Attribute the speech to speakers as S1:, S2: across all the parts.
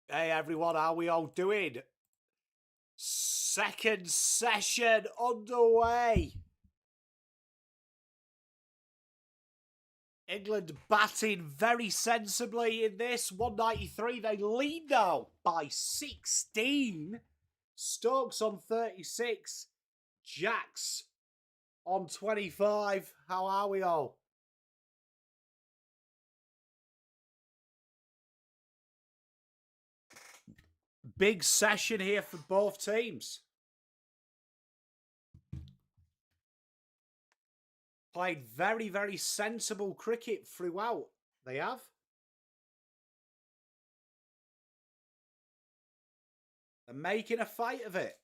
S1: Hey everyone, how we all doing? Second session underway. England batting very sensibly in this. 193, they lead now by 16. Stokes on 36. Jacks on 25. How are we all? Big session here for both teams. Played very, very sensible cricket throughout. They have. They're making a fight of it.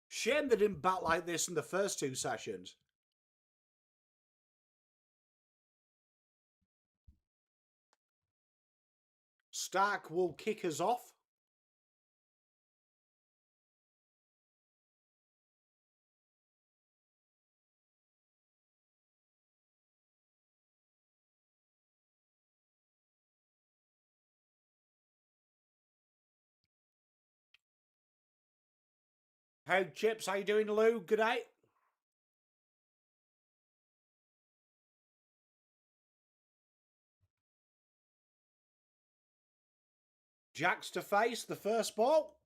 S1: Shame they didn't bat like this in the first two sessions. Stark will kick us off. Hey, Chips, how you doing, Lou? Good night. Jacks to face the first ball.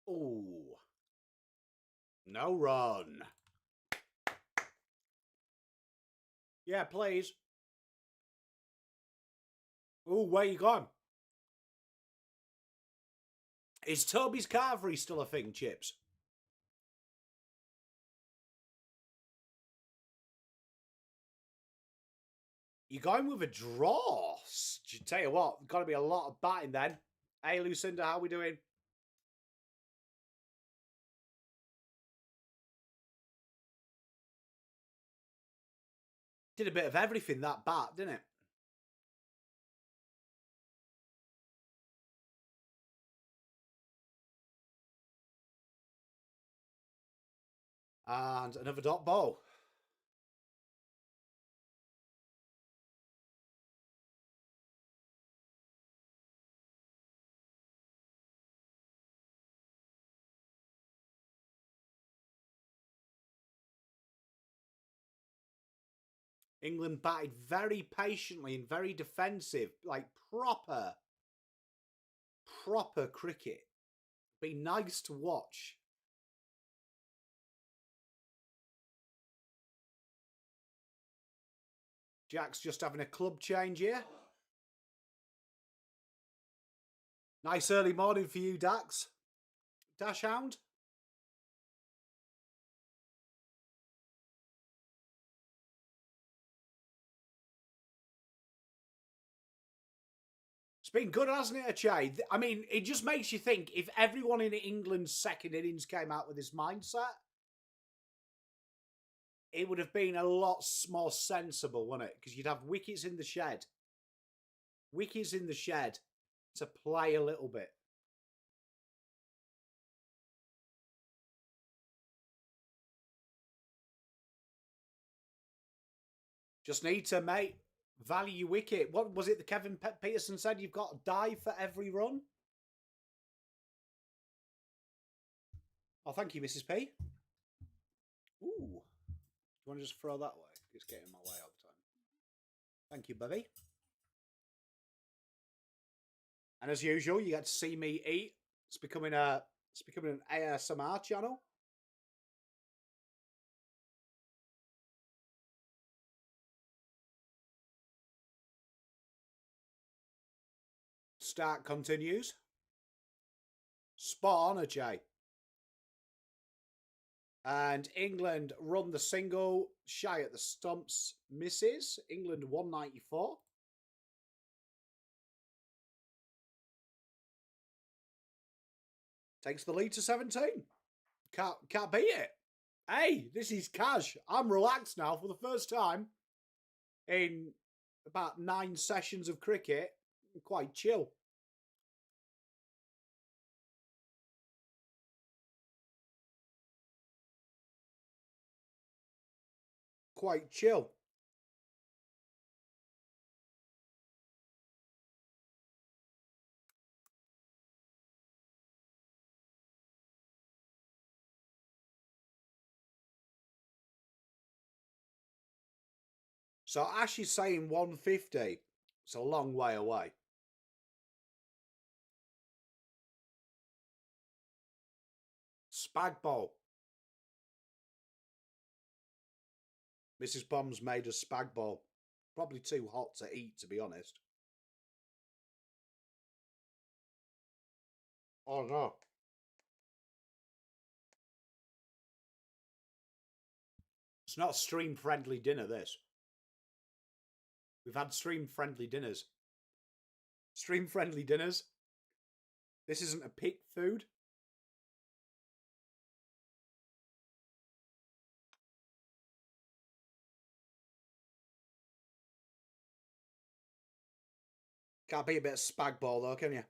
S1: Ooh. No run. Yeah, please. Ooh, where you gone? Is Toby's Carvery still a thing, Chips? You're going with a draw. Tell you what, got to be a lot of batting then. Hey, Lucinda, how we doing? Did a bit of everything, that bat, didn't it? And another dot ball. England batted very patiently and very defensive, like proper cricket. Be nice to watch. Jack's just having a club change here. Nice early morning for you, Dax. Dash Hound. It's been good, hasn't it, Achay? I mean, it just makes you think if everyone in England's second innings came out with this mindset, it would have been a lot more sensible, wouldn't it? Because you'd have wickets in the shed. Wickets in the shed to play a little bit. Just need to, mate, value wicket. What was it that Kevin Peterson said? You've got to dive for every run? Oh, thank you, Mrs. P. Ooh. Do you want to just throw that way? It's getting in my way all the time. Thank you, Bubby. And as usual, you get to see me eat. It's becoming an ASMR channel. Start continues. Spot on, Ajay. And England run the single. Shy at the stumps. Misses. England 194. Takes the lead to 17. Can't beat it. Hey, this is Cash. I'm relaxed now for the first time in about 9 sessions of cricket, quite chill. Quite chill. So Ash is saying 150. It's a long way away. Spag bowl. Mrs. Bombs made a spag bowl. Probably too hot to eat, to be honest. Oh no. It's not stream friendly dinner, this. We've had stream friendly dinners. Stream friendly dinners. This isn't a pig food. Can't beat a bit of spag ball though, can you?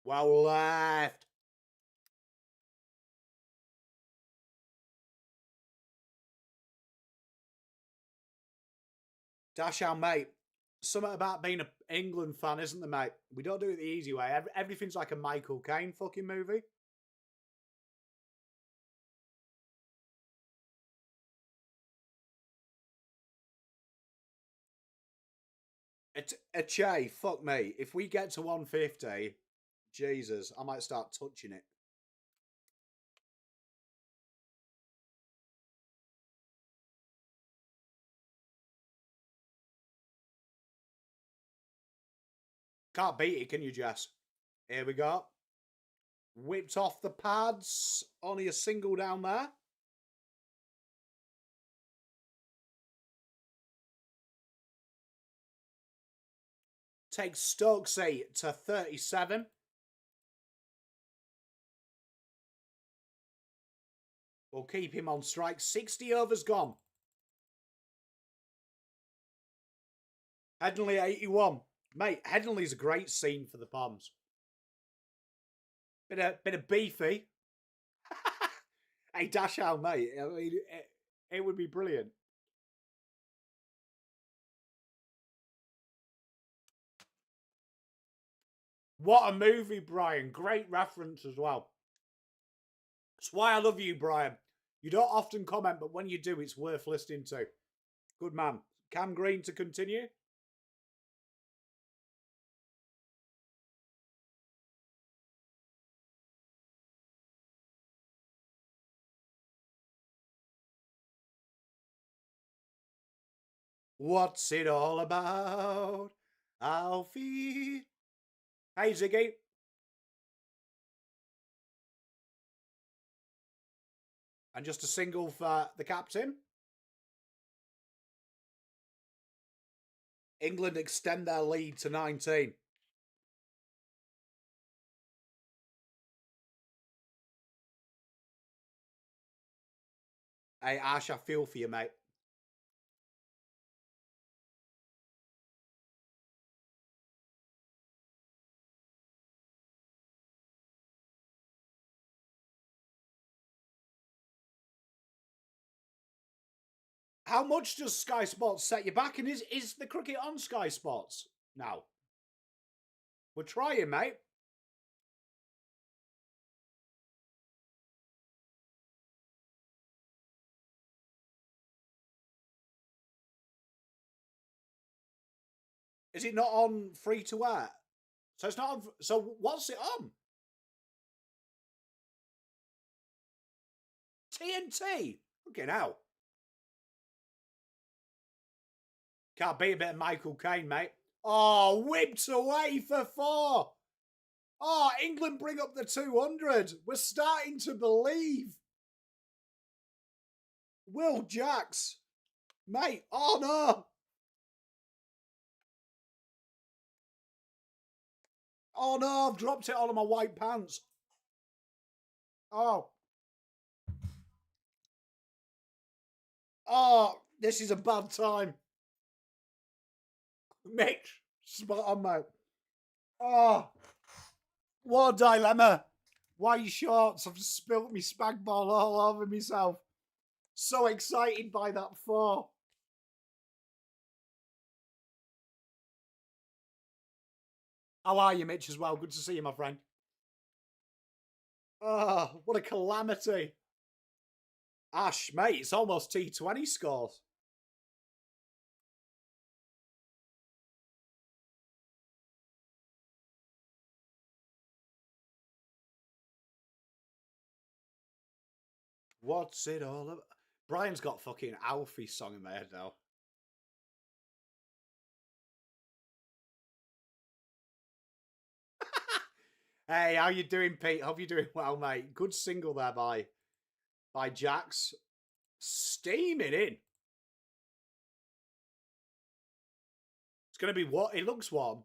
S1: Well left. Dash out, mate. Something about being an England fan, isn't there, mate? We don't do it the easy way. Everything's like a Michael Caine fucking movie. A Che, fuck me. If we get to 150, Jesus, I might start touching it. Can't beat it, can you, Jess? Here we go. Whipped off the pads. Only a single down there. Takes Stokesy to 37. We'll keep him on strike. 60 overs gone. Headingley 81. Mate, Headingley's a great scene for the Poms. Bit of beefy. Hey, dash out, mate. I mean, it would be brilliant. What a movie, Brian. Great reference as well. That's why I love you, Brian. You don't often comment, but when you do, it's worth listening to. Good man. Cam Green to continue. What's it all about, Alfie? Hey, Ziggy. And just a single for the captain. England extend their lead to 19. Hey, Ash, I feel for you, mate. How much does Sky Sports set you back? And is the cricket on Sky Sports now? We're trying, mate. Is it not on free to air? So it's not on. So what's it on? TNT. Okay, now. Can't beat a bit of Michael Caine, mate. Oh, whipped away for 4. Oh, England bring up the 200. We're starting to believe. Will Jacks. Mate, oh no. Oh no, I've dropped it all on my white pants. Oh. Oh, this is a bad time. Mitch, spot on, mate. Oh, what a dilemma. Why shorts? I've just spilt me spag ball all over myself. So excited by that 4. How are you, Mitch, as well? Good to see you, my friend. Oh, what a calamity. Ash, mate, it's almost T20 scores. What's it all about? Brian's got fucking Alfie song in my head now. Hey, how you doing, Pete? Hope you're doing well, mate. Good single there by Jax. Steaming in. It's going to be what? It looks warm.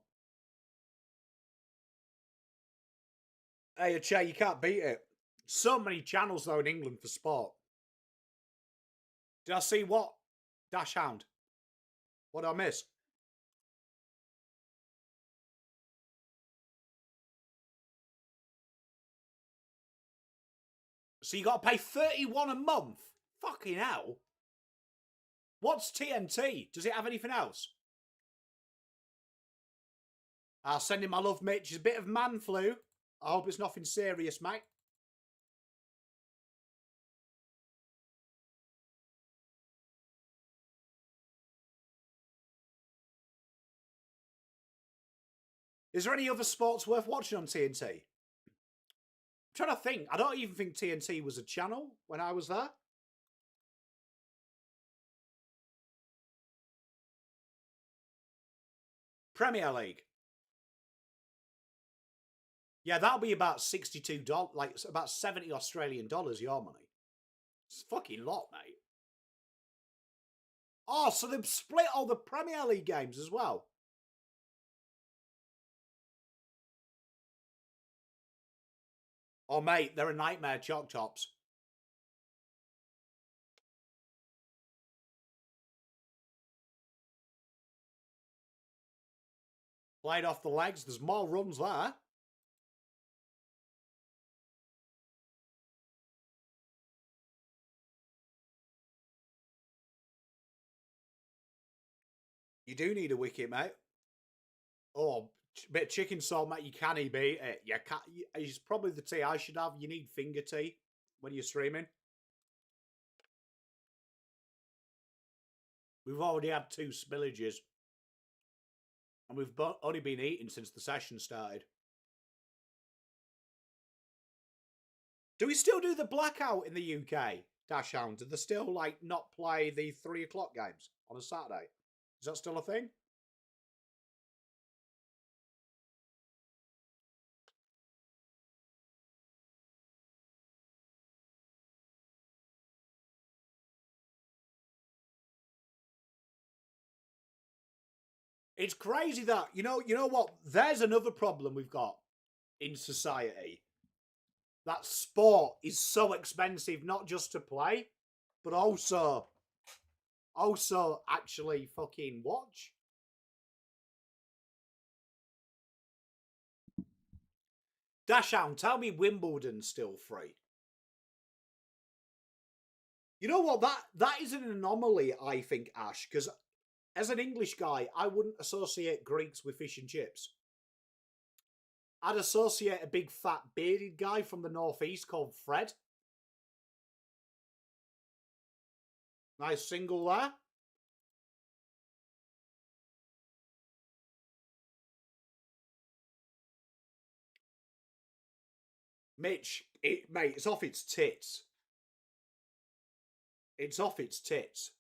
S1: Hey, Che, you can't beat it. So many channels, though, in England for sport. Did I see what? Dash Hound. What did I miss? So you got to pay 31 a month? Fucking hell. What's TNT? Does it have anything else? I'll send him my love, Mitch. It's a bit of man flu. I hope it's nothing serious, mate. Is there any other sports worth watching on TNT? I'm trying to think. I don't even think TNT was a channel when I was there. Premier League. Yeah, that'll be about $62, like about 70 Australian dollars, your money. It's a fucking lot, mate. Oh, so they've split all the Premier League games as well. Oh, mate, they're a nightmare, Chalk Tops. Played off the legs. There's more runs there. You do need a wicket, mate. Oh, bit of chicken salt, mate. You can't beat it. You can't. It's probably the tea I should have. You need finger tea when you're streaming. We've already had 2 spillages. And we've only been eating since the session started. Do we still do the blackout in the UK, Dash Hound? Do they still, like, not play the 3 o'clock games on a Saturday? Is that still a thing? It's crazy that, you know what? There's another problem we've got in society. That sport is so expensive, not just to play, but also actually fucking watch. Dashhound, tell me Wimbledon's still free. You know what? That is an anomaly, I think, Ash, because as an English guy, I wouldn't associate Greeks with fish and chips. I'd associate a big fat bearded guy from the northeast called Fred. Nice single there. Mitch, mate, it's off its tits. It's off its tits.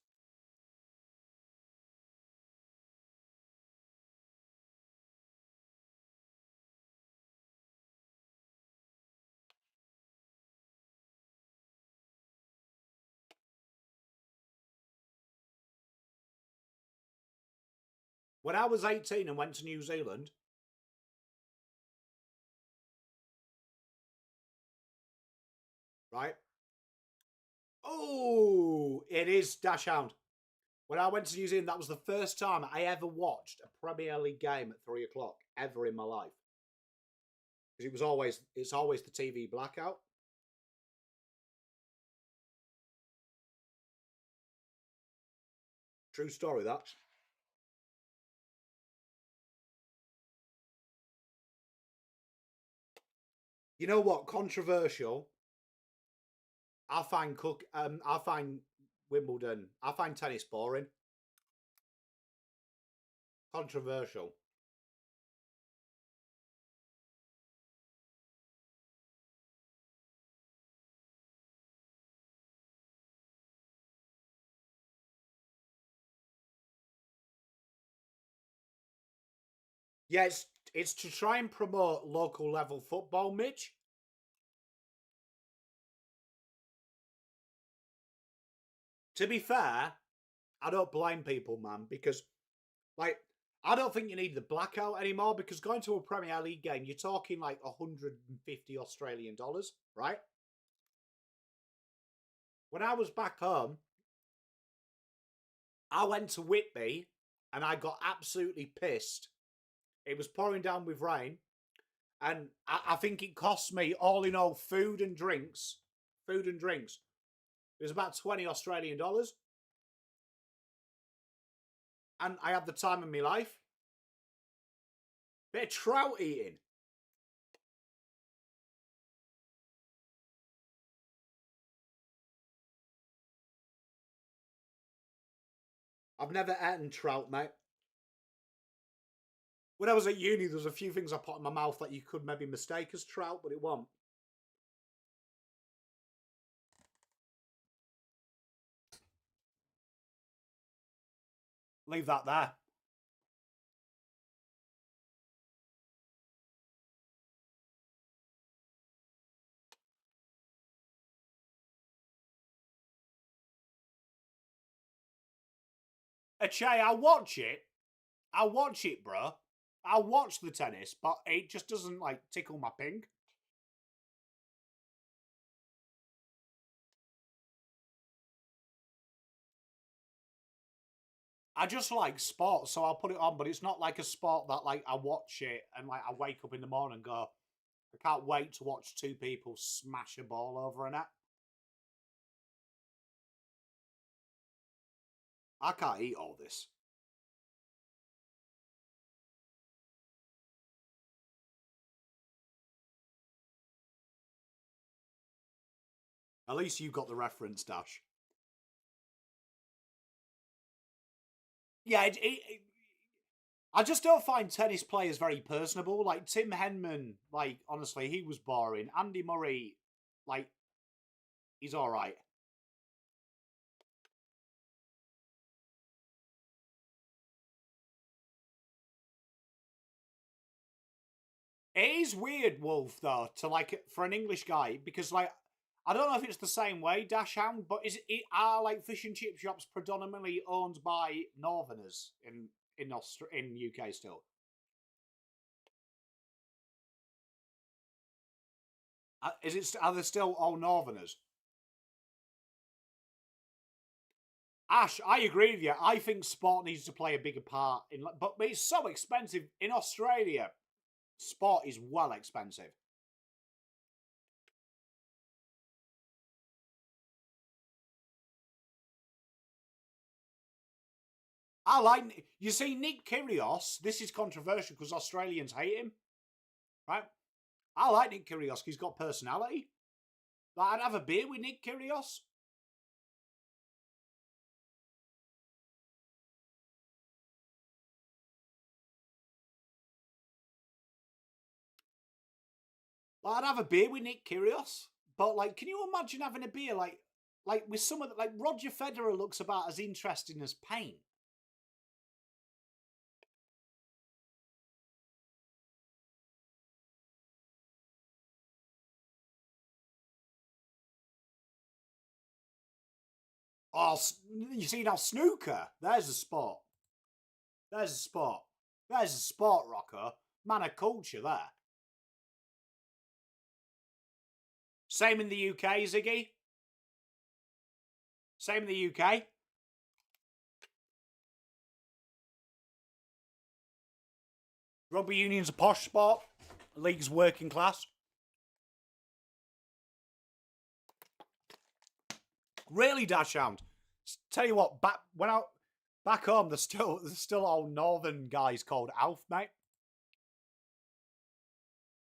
S1: When I was 18 and went to New Zealand, right, Oh, it is Dash Hound. When I went to New Zealand, that was the first time I ever watched a Premier League game at 3 o'clock ever in my life. Because it's always the TV blackout. True story, that. You know what? Controversial. I find Wimbledon. I find tennis boring. Controversial. Yeah, it's to try and promote local level football, Mitch. To be fair, I don't blame people, man, because like I don't think you need the blackout anymore because going to a Premier League game, you're talking like 150 Australian dollars, right? When I was back home, I went to Whitby and I got absolutely pissed. It was pouring down with rain, and I think it cost me all in all food and drinks. Food and drinks. It was about 20 Australian dollars. And I had the time of my life. Bit of trout eating. I've never eaten trout, mate. When I was at uni, there was a few things I put in my mouth that you could maybe mistake as trout, but it won't. Leave that there. Che, I'll watch it. I'll watch it, bro. I'll watch the tennis, but it just doesn't like tickle my pink. I just like sport, so I'll put it on, but it's not like a sport that like I watch it and like I wake up in the morning and go, I can't wait to watch two people smash a ball over a net. I can't eat all this. At least you got the reference, Dash. Yeah, I just don't find tennis players very personable. Like Tim Henman, like honestly, he was boring. Andy Murray, like he's all right. It is weird, Wolf, though, to like for an English guy because like I don't know if it's the same way, Dash Hound, but are like fish and chip shops predominantly owned by Northerners in UK still? Are they still all Northerners? Ash, I agree with you. I think sport needs to play a bigger part but it's so expensive in Australia. Sport is well expensive. I like you see Nick Kyrgios. This is controversial because Australians hate him, right? I like Nick Kyrgios. He's got personality. Like, I'd have a beer with Nick Kyrgios. Like, I'd have a beer with Nick Kyrgios. But like, can you imagine having a beer like with someone that like Roger Federer looks about as interesting as paint? Oh, you see now snooker. There's a sport. There's a sport. There's a sport, Rocco. Man of culture there. Same in the UK, Ziggy. Same in the UK. Rugby union's a posh sport. League's working class. Really, Dashhound. Tell you what, back home, there's still old northern guys called Alf, mate.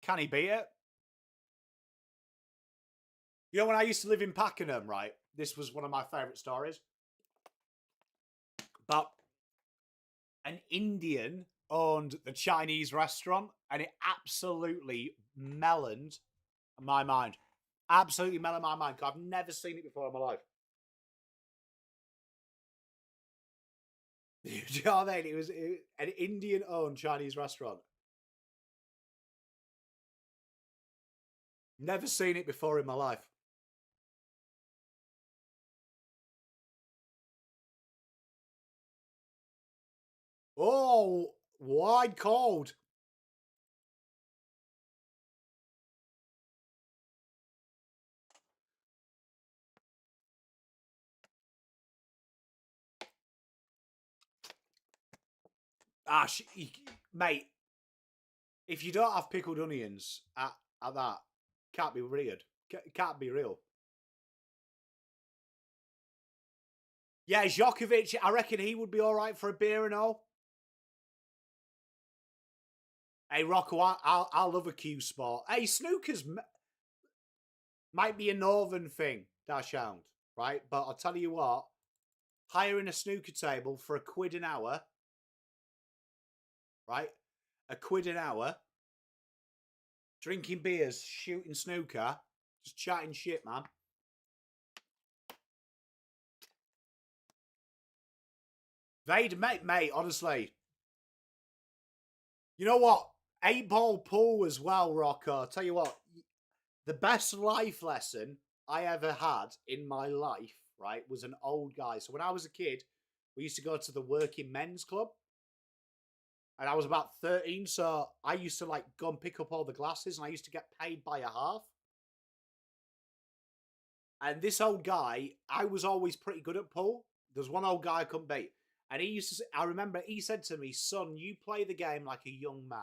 S1: Can he beat it? You know, when I used to live in Pakenham, right? This was one of my favourite stories. But an Indian owned the Chinese restaurant, and it absolutely meloned my mind. Absolutely meloned my mind, because I've never seen it before in my life. Do you know what I mean? It was an Indian-owned Chinese restaurant. Never seen it before in my life. Oh, wide cold. Mate, if you don't have pickled onions at that, can't be weird. Can't be real. Yeah, Djokovic, I reckon he would be all right for a beer and all. Hey, Rocco, I love a Q sport. Hey, snooker's might be a northern thing, that sound, right? But I'll tell you what, hiring a snooker table for £1 an hour, right? £1 an hour, drinking beers, shooting snooker, just chatting shit, man. Mate, honestly. You know what? 8-ball pool as well, Rocco. I'll tell you what, the best life lesson I ever had in my life, right, was an old guy. So when I was a kid, we used to go to the working men's club. And I was about 13, so I used to like go and pick up all the glasses, and I used to get paid by a half. And this old guy, I was always pretty good at pool. There's one old guy I couldn't beat. And he used to, I remember he said to me, son, you play the game like a young man.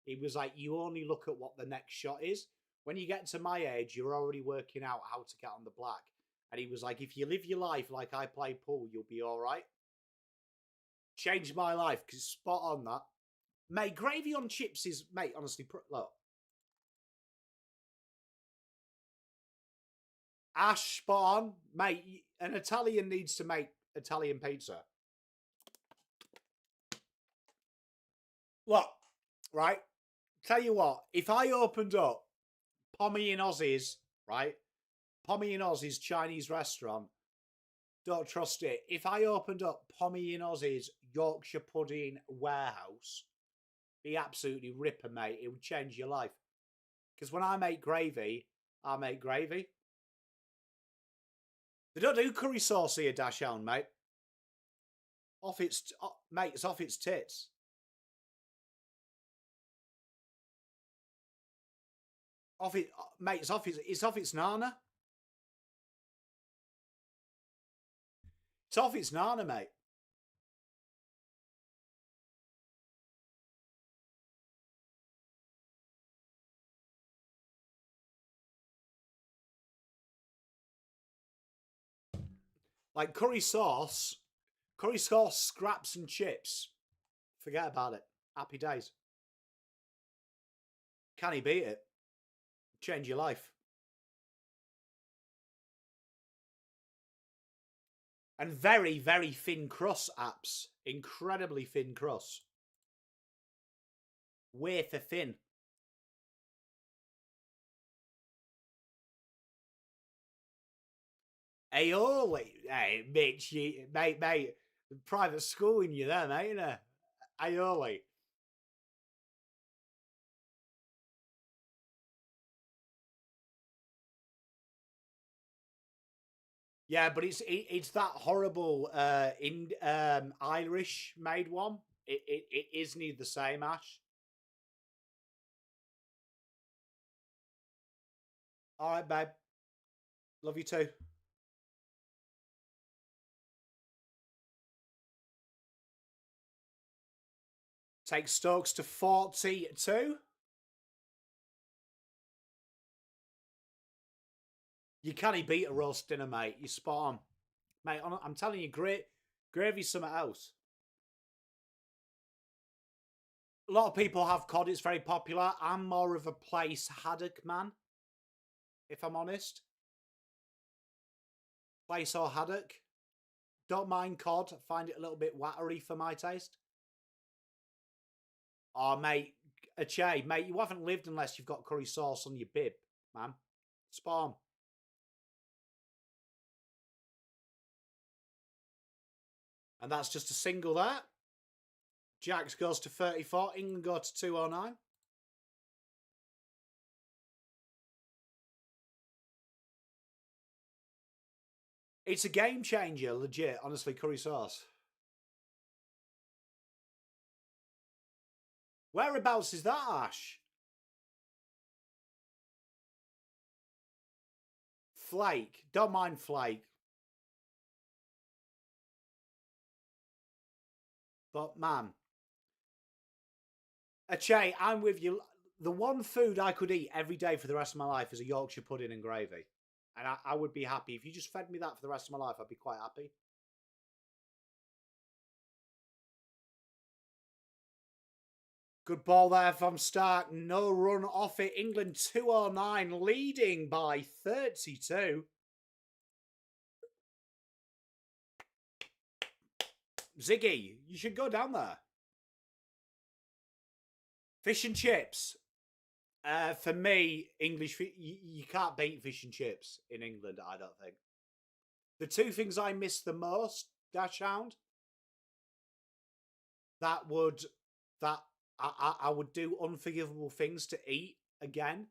S1: He was like, you only look at what the next shot is. When you get to my age, you're already working out how to get on the black. And he was like, if you live your life like I play pool, you'll be all right. Changed my life, because spot on that. Mate, gravy on chips is, mate, honestly, look. Ash, spot on. Mate, an Italian needs to make Italian pizza. Look, right? Tell you what, if I opened up Pommy and Ozzy's, right? Pommy and Ozzy's Chinese restaurant, don't trust it. If I opened up Pommy and Ozzy's Yorkshire pudding warehouse, be absolutely ripper, mate. It would change your life. Because when I make gravy, I make gravy. They don't do curry sauce here, Dashhound, mate. Mate, it's off its tits. Mate, it's off its nana. It's off its nana, mate. Like curry sauce, scraps and chips. Forget about it. Happy days. Can he beat it? Change your life. And very, very thin crust apps. Incredibly thin crust. Wafer thin. Aioli. Hey, Mitch, mate, private schooling you there, mate, innit? Aioli. Yeah, but it's that horrible Irish made one. It isn't the same, Ash. All right, babe. Love you too. Take Stokes to 42. You can't beat a roast dinner, mate. You spot on. Mate, I'm telling you, gravy's something else. A lot of people have cod. It's very popular. I'm more of a place haddock man, if I'm honest. Place or haddock. Don't mind cod. Find it a little bit watery for my taste. Oh, mate. Che, mate, you haven't lived unless you've got curry sauce on your bib, man. Spot on. And that's just a single there. Jacks goes to 34. England go to 209. It's a game changer, legit. Honestly, curry sauce. Whereabouts is that, Ash? Flake. Don't mind flake. But, man. Che, I'm with you. The one food I could eat every day for the rest of my life is a Yorkshire pudding and gravy. And I would be happy. If you just fed me that for the rest of my life, I'd be quite happy. Good ball there from Stark. No run off it. England 209, leading by 32. Ziggy, you should go down there. Fish and chips. For me, English, you can't beat fish and chips in England, I don't think. The two things I miss the most, Dash Hound, that I would do unforgivable things to eat again.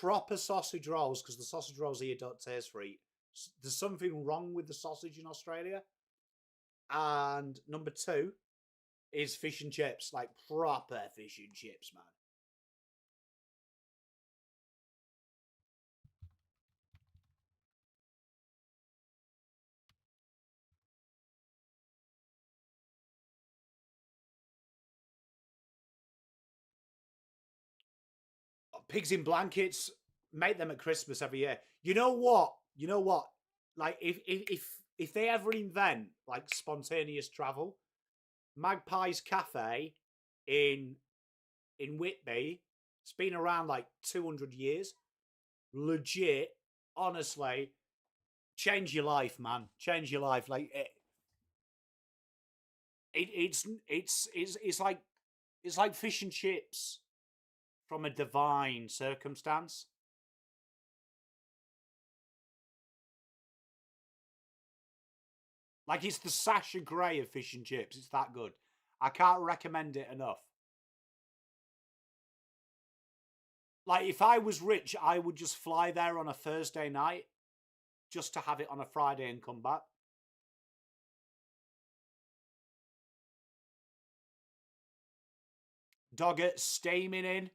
S1: Proper sausage rolls, because the sausage rolls here don't taste right. There's something wrong with the sausage in Australia. And number two is fish and chips, like proper fish and chips, man. Pigs in blankets, make them at Christmas every year. You know what? Like if they ever invent like spontaneous travel, Magpie's Cafe in Whitby, it's been around like 200 years. Legit, honestly, change your life, man. Change your life. Like it's like fish and chips from a divine circumstance. Like it's the Sasha Grey of fish and chips. It's that good. I can't recommend it enough. Like if I was rich, I would just fly there on a Thursday night just to have it on a Friday and come back. Doggett steaming in.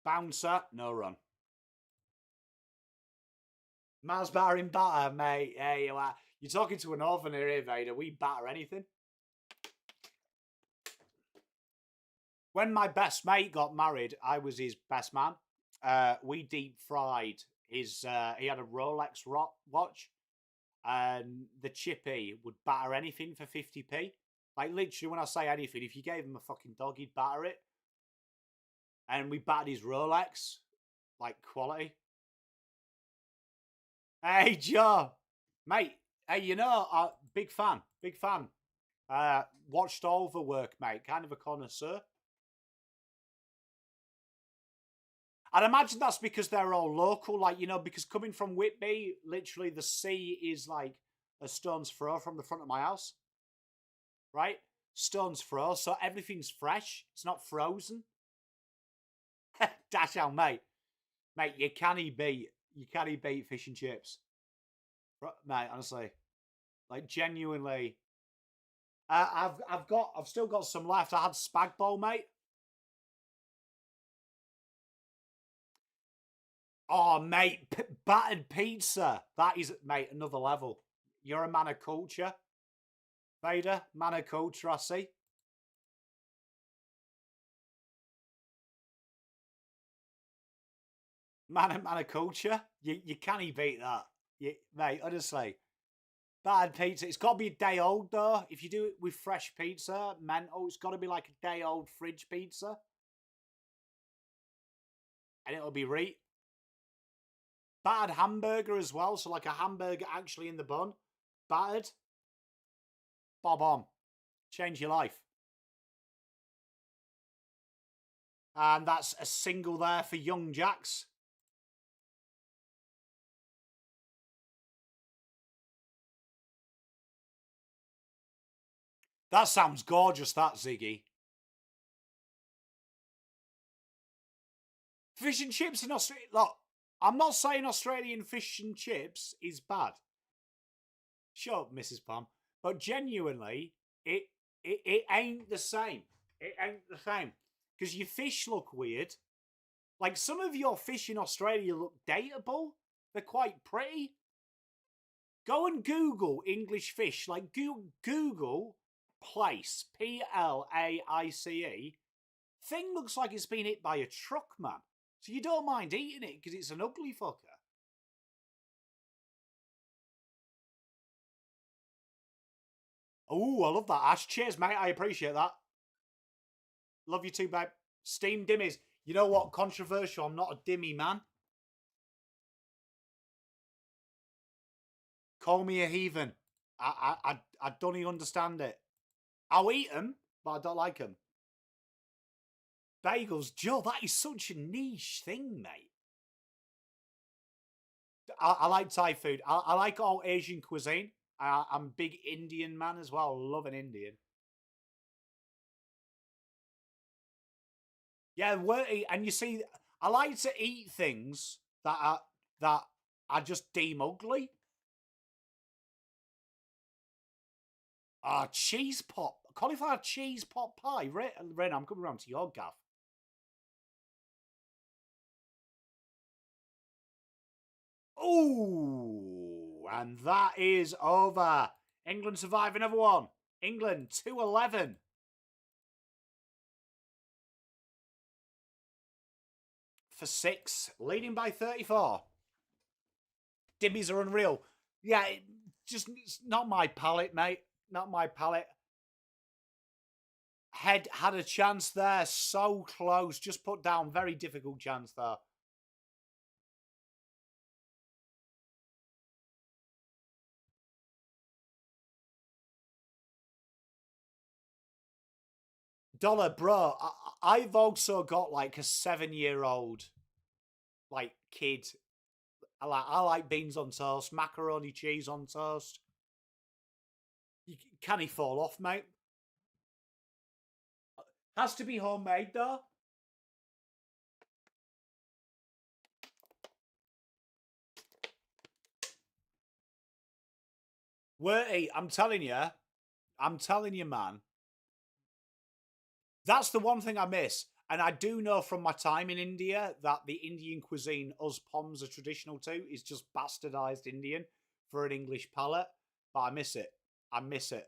S1: Bouncer, no run. Mars bar in batter, mate. Hey, you're talking to an orphan here, Vader. We batter anything. When my best mate got married, I was his best man. We deep fried his. He had a Rolex watch, and the chippy would batter anything for 50p. Like literally, when I say anything, if you gave him a fucking dog, he'd batter it. And we battered his Rolex, like quality. Hey, Joe, mate. Hey, you know, big fan. Watched all the work, mate. Kind of a connoisseur. I'd imagine that's because they're all local, like, you know, because coming from Whitby, literally the sea is like a stone's throw from the front of my house. Right? Stone's throw, so everything's fresh. It's not frozen. Dash out, mate. Mate, you can't beat fish and chips. Mate, honestly. Like, genuinely. I've still got some left. I had spag bowl, mate. Oh, mate, battered pizza. That is, mate, another level. You're a man of culture. Vader, man of culture, I see. Man of culture. You can't beat that. Mate, honestly. Bad pizza. It's got to be a day old, though. If you do it with fresh pizza, it's got to be like a day old fridge pizza. And it'll be right. Battered hamburger as well. So, like a hamburger actually in the bun. Battered. Bob on. Change your life. And that's a single there for young Jacks. That sounds gorgeous, that, Ziggy. Fish and chips in Australia. Look, I'm not saying Australian fish and chips is bad. Shut up, Mrs. Palm. But genuinely, it ain't the same. It ain't the same. Because your fish look weird. Like some of your fish in Australia look dateable. They're quite pretty. Go and Google English fish. Like Google plaice. Plaice. Thing looks like it's been hit by a truck, man. So you don't mind eating it because it's an ugly fucker. Oh, I love that, Ash. Cheers, mate. I appreciate that. Love you too, babe. Steamed dimmies. You know what? Controversial. I'm not a dimmy man. Call me a heathen. I don't even understand it. I'll eat them, but I don't like them. Bagels, Joe, that is such a niche thing, mate. I like Thai food. I like all Asian cuisine. I'm a big Indian man as well. Love an Indian. Yeah, and you see, I like to eat things that are just deem ugly. Cheese pot, cauliflower cheese pot pie. Ren, I'm coming around to your gaff. Oh, and that is over. England survive another one. England 2-11. For 6, leading by 34. Dimmies are unreal. Yeah, it's not my palate, mate. Not my palate. Head had a chance there. So close. Just put down. Very difficult chance there. Dollar, bro. I've also got like a 7-year-old like kid. I like beans on toast, macaroni cheese on toast. Can he fall off, mate? Has to be homemade though. Worty, I'm telling you, man. That's the one thing I miss. And I do know from my time in India that the Indian cuisine us Poms are traditional to is just bastardized Indian for an English palate. But I miss it. I miss it.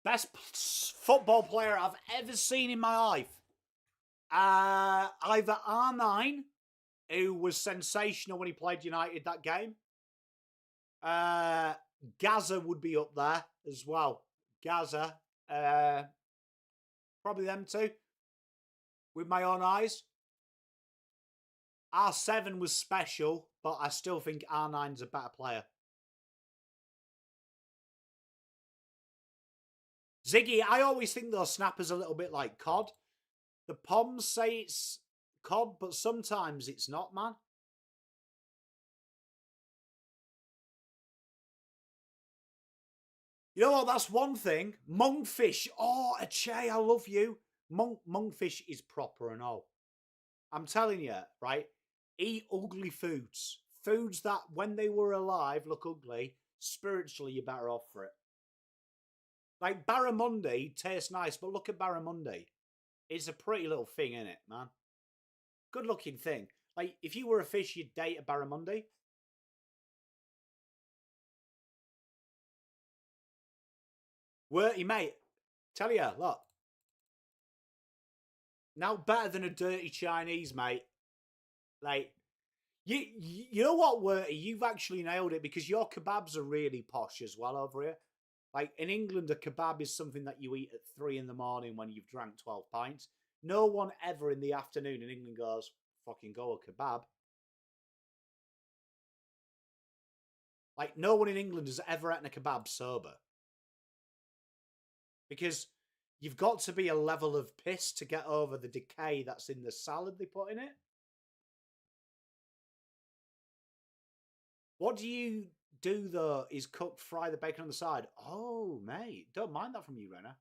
S1: Best football player I've ever seen in my life. Either R9, who was sensational when he played United that game. Gaza would be up there as well. Gaza. Probably them two. With my own eyes. R7 was special, but I still think R9's a better player. Ziggy, I always think those snappers a little bit like COD. The Poms say it's COD, but sometimes it's not, man. You know what? That's one thing. Monkfish. Oh, Achay, I love you. Monkfish is proper and all. I'm telling you, right? Eat ugly foods. Foods that, when they were alive, look ugly. Spiritually, you're better off for it. Like barramundi tastes nice, but look at barramundi. It's a pretty little thing, isn't it, man? Good looking thing. Like, if you were a fish, you'd date a barramundi. Worty, mate. Tell you, look. Now better than a dirty Chinese, mate. Like, you know what, Werty? You've actually nailed it because your kebabs are really posh as well over here. Like, in England, a kebab is something that you eat at 3 in the morning when you've drank 12 pints. No one ever in the afternoon in England goes, fucking go a kebab. Like, no one in England has ever eaten a kebab sober. Because you've got to be a level of piss to get over the decay that's in the salad they put in it. What do you do, though, is fry the bacon on the side. Oh, mate. Don't mind that from you, Renner.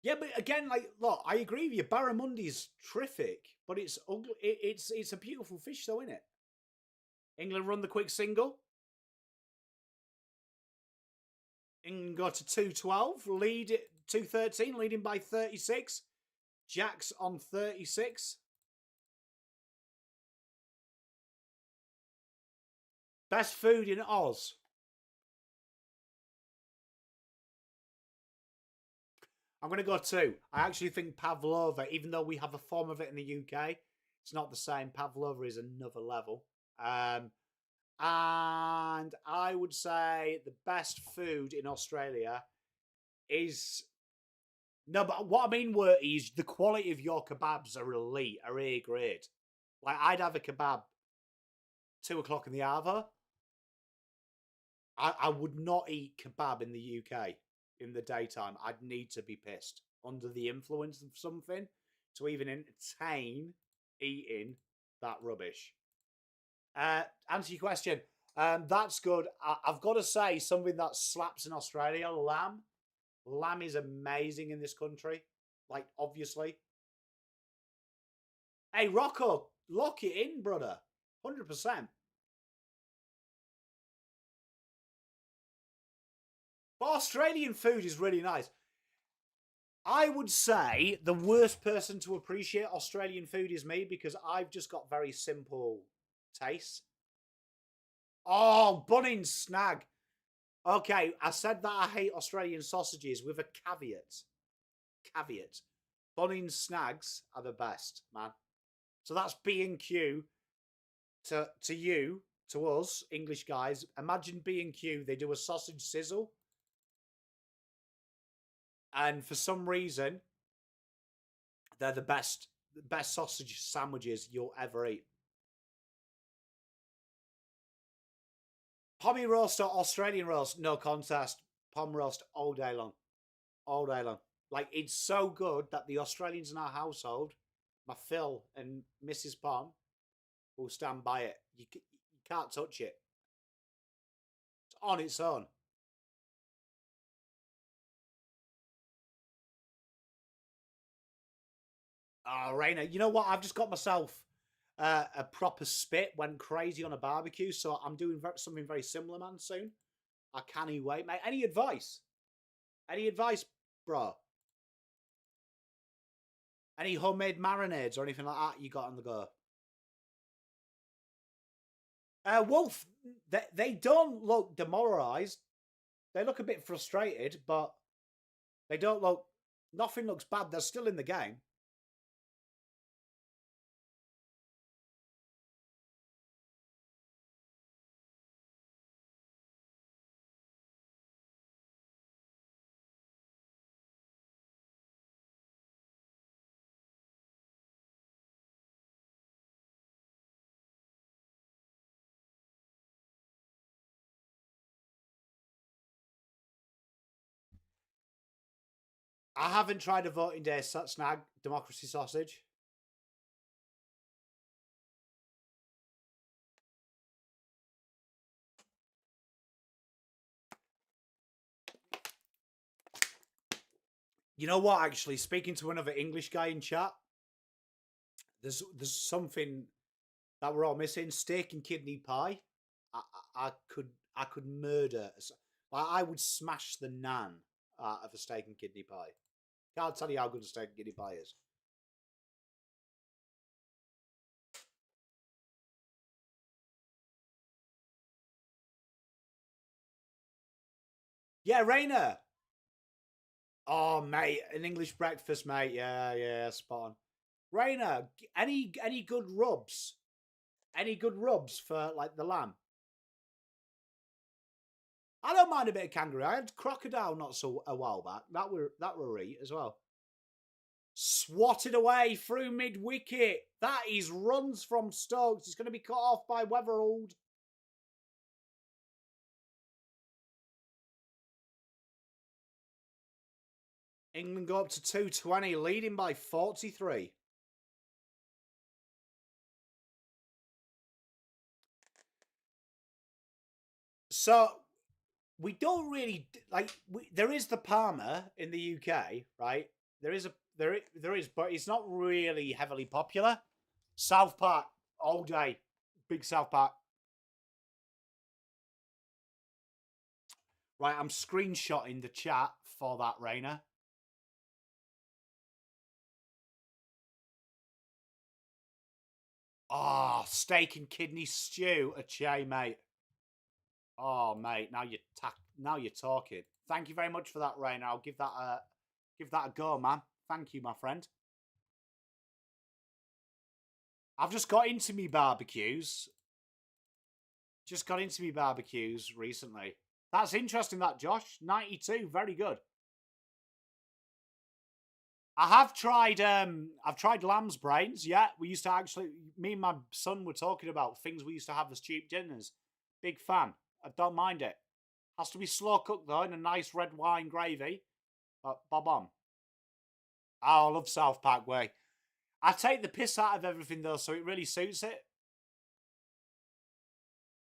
S1: Yeah, but again, like, look, I agree with you. Barramundi's terrific, but it's ugly. It's a beautiful fish, though, isn't it? England run the quick single. England got to 2-12, lead it 2-13, leading by 36. Jack's on 36. Best food in Oz. I'm going to go 2. I actually think pavlova, even though we have a form of it in the UK, it's not the same. Pavlova is another level. And I would say the best food in Australia is... No, but what I mean is the quality of your kebabs are elite, are A grade. Like, I'd have a kebab 2 o'clock in the Arvo. I would not eat kebab in the UK in the daytime. I'd need to be pissed under the influence of something to even entertain eating that rubbish. Answer your question. That's good. I've got to say something that slaps in Australia: lamb. Lamb is amazing in this country. Like, obviously. Hey, Rocco, lock it in, brother. 100%. But Australian food is really nice. I would say the worst person to appreciate Australian food is me because I've just got very simple tastes. Oh, Bunnings snag. Okay, I said that I hate Australian sausages with a caveat. Caveat. Bunnings snags are the best, man. So that's B&Q to you, to us, English guys. Imagine B&Q, they do a sausage sizzle. And for some reason, they're the best sausage sandwiches you'll ever eat. Pommy roast or Australian roast, no contest. Pom roast all day long. All day long. Like, it's so good that the Australians in our household, my Phil and Mrs. Pom, will stand by it. You can't touch it. It's on its own. Oh, Raina, you know what? I've just got myself a proper spit, went crazy on a barbecue, so I'm doing something very similar, man, soon. I can't wait, mate. Any advice? Any advice, bro? Any homemade marinades or anything like that you got on the go? Wolf, they don't look demoralised. They look a bit frustrated, but they don't look... Nothing looks bad. They're still in the game. I haven't tried a voting day snag democracy sausage. You know what? Actually, speaking to another English guy in chat, there's something that we're all missing: steak and kidney pie. I could murder. I would smash the nan of a steak and kidney pie. Can't tell you how good a steak and kidney pie is. Yeah, Rainer. Oh, mate, an English breakfast, mate. Yeah, spot on. Rainer, any good rubs? Any good rubs for like the lamb? I don't mind a bit of kangaroo. I had crocodile not so a while back. That were right as well. Swatted away through mid wicket. That is runs from Stokes. It's going to be cut off by Weatherald. England go up to 220, leading by 43. So we don't really like. There is the Palmer in the UK, right? There is, but it's not really heavily popular. South Park all day, big South Park. Right, I'm screenshotting the chat for that, Rainer. Oh, steak and kidney stew, a chay, mate. Oh, mate, now you're talking. Thank you very much for that, Rainer. I'll give that a go, man. Thank you, my friend. I've just got into me barbecues. Just got into me barbecues recently. That's interesting, that, Josh. 92, very good. I have tried I've tried lamb's brains, yeah. We used to actually, me and my son were talking about things we used to have as cheap dinners. Big fan. I don't mind it. Has to be slow cooked though, in a nice red wine gravy. Bob on. Oh, I love South Park Way. I take the piss out of everything though, so it really suits it.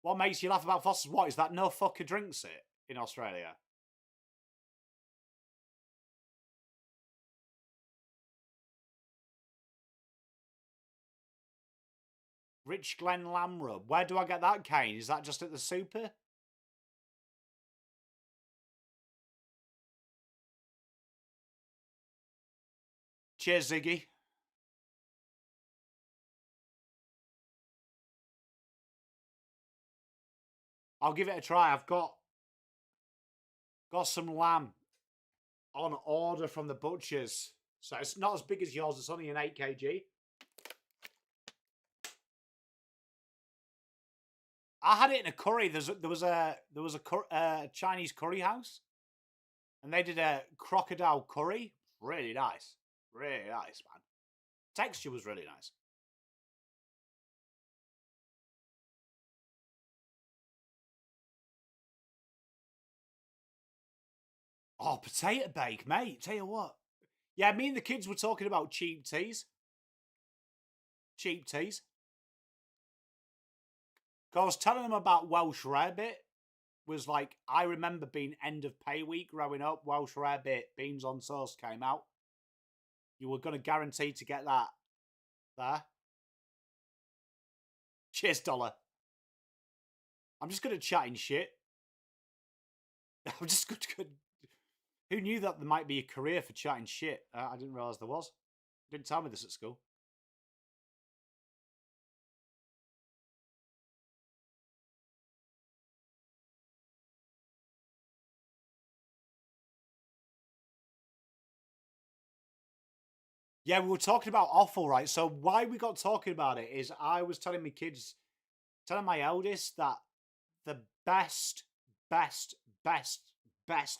S1: What makes you laugh about Foster's? What is that? No fucker drinks it in Australia. Rich Glen Lamb Rub. Where do I get that, Kane? Is that just at the super? Cheers, Ziggy. I'll give it a try. I've got some lamb on order from the butchers. So it's not as big as yours. It's only an 8 kg. I had it in a curry. There was a Chinese curry house, and they did a crocodile curry. Really nice, man. Texture was really nice. Oh, potato bake, mate. Tell you what. Yeah, me and the kids were talking about cheap teas. Cheap teas. I was telling them about Welsh Rarebit. Was like, I remember being end of pay week growing up. Welsh Rarebit, beans on toast came out. You were going to guarantee to get that there. Cheers, Dollar. I'm just good at chatting shit. I'm just good. Who knew that there might be a career for chatting shit? I didn't realise there was. Didn't tell me this at school. Yeah, we were talking about offal, right? So why we got talking about it is I was telling my eldest that the best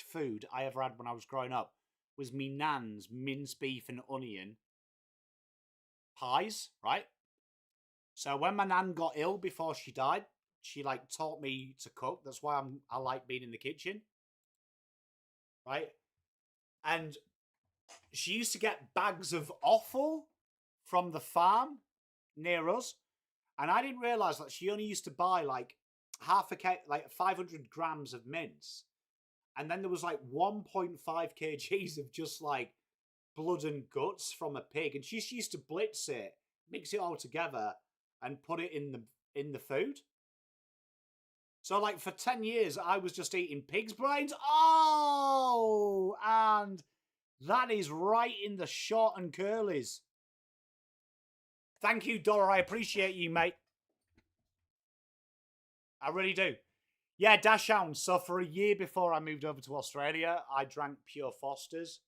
S1: food I ever had when I was growing up was me nan's minced beef and onion pies, right? So when my nan got ill before she died, she like taught me to cook. That's why I like being in the kitchen, right? And she used to get bags of offal from the farm near us, and I didn't realize that she only used to buy like half a kg, like 500 grams of mince, and then there was like 1.5 kgs of just like blood and guts from a pig, and she used to blitz it, mix it all together, and put it in the food. So like for 10 years, I was just eating pig's brains. Oh, and that is right in the short and curlies. Thank you, Dora. I appreciate you, mate. I really do. Yeah, Dash Hound. So for a year before I moved over to Australia, I drank pure Foster's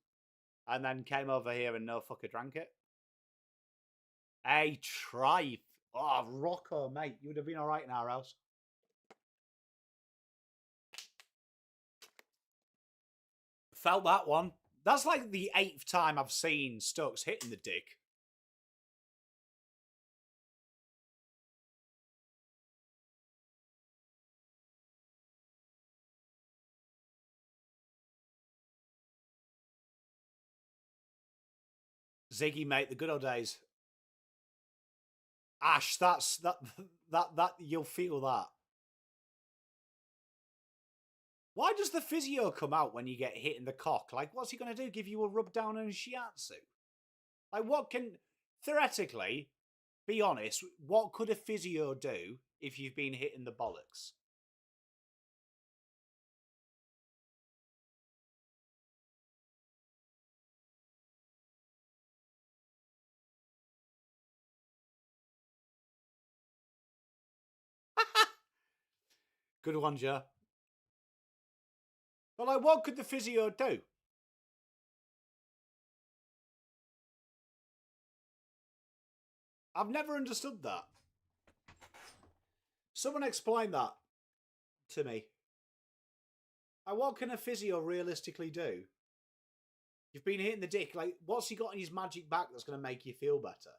S1: and then came over here and no fucker drank it. A tripe. Oh, Rocco, mate. You would have been all right in our house. Felt that one. That's like the 8th time I've seen Stokes hitting the dick. Ziggy, mate, the good old days. Ash, that you'll feel that. Why does the physio come out when you get hit in the cock? Like, what's he going to do? Give you a rub down and shiatsu? Like, what can, theoretically, be honest, what could a physio do if you've been hit in the bollocks? Good one, Joe. But, like, what could the physio do? I've never understood that. Someone explain that to me. Like, what can a physio realistically do? You've been hitting the dick. Like, what's he got in his magic bag that's going to make you feel better?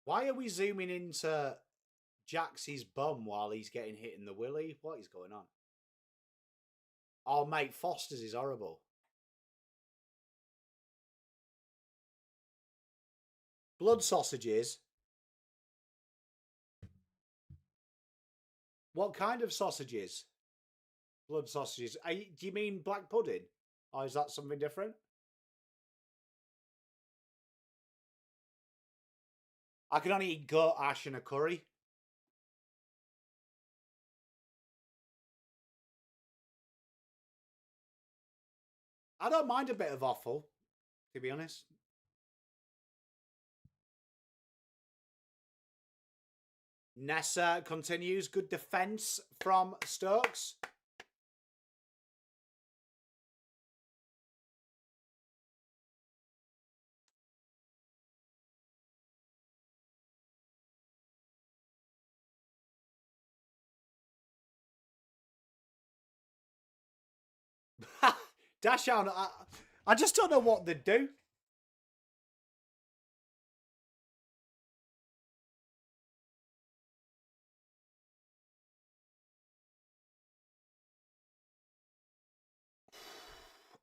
S1: Why are we zooming into Jax's bum while he's getting hit in the willy? What is going on? Oh, mate, Foster's is horrible. Blood sausages. What kind of sausages? Blood sausages. Do you mean black pudding? Or is that something different? I can only eat goat ash in a curry. I don't mind a bit of offal, to be honest. Nessa continues. Good defence from Stokes. Dash out. I just don't know what they do.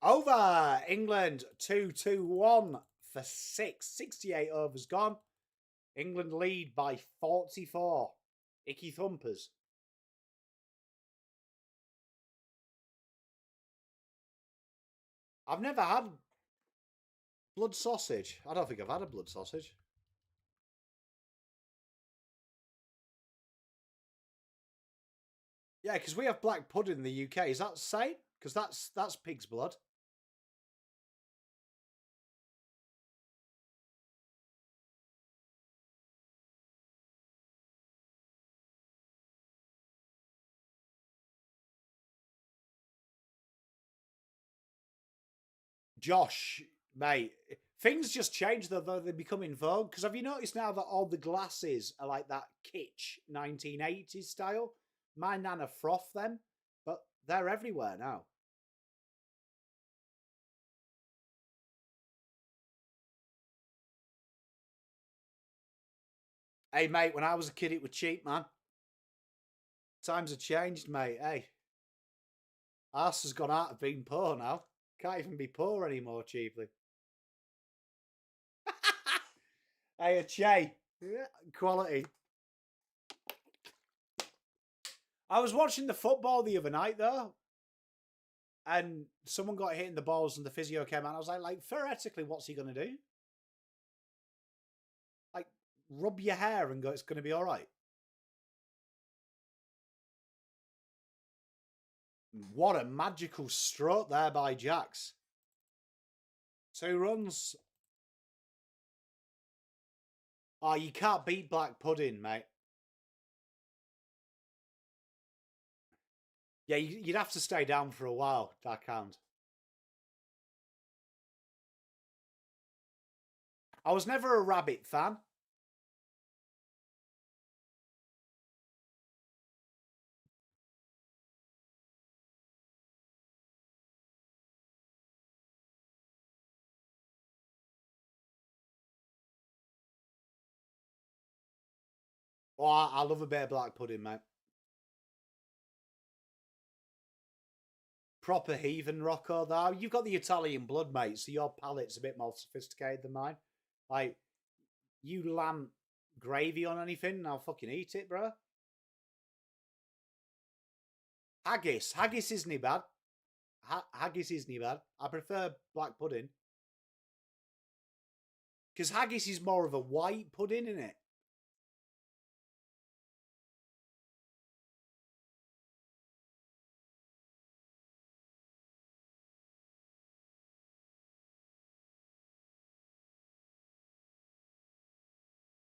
S1: Over. England 2-2-1 for 6. 68 overs gone. England lead by 44. Icky thumpers. I've never had blood sausage. I don't think I've had a blood sausage. Yeah, because we have black pudding in the UK. Is that the same? Because that's pig's blood. Josh, mate, things just change though they become in vogue. Because have you noticed now that all the glasses are like that kitsch 1980s style? My nana froth them, but they're everywhere now. Hey, mate, when I was a kid, it was cheap, man. Times have changed, mate. Hey, arse has gone out of being poor now. Can't even be poor anymore cheaply. Hey, a Che. Yeah, quality. I was watching the football the other night, though, and someone got hit in the balls and the physio came out. I was like, theoretically, what's he going to do? Like, rub your hair and go, it's going to be all right. What a magical stroke there by Jax. 2 runs. Oh, you can't beat black pudding, mate. Yeah, you'd have to stay down for a while, that count. I was never a rabbit fan. Oh, I love a bit of black pudding, mate. Proper heathen rocko, though. You've got the Italian blood, mate, so your palate's a bit more sophisticated than mine. Like, you lamb gravy on anything, and I'll fucking eat it, bro. Haggis. Haggis isn't bad. Haggis isn't bad. I prefer black pudding. Because haggis is more of a white pudding, isn't it?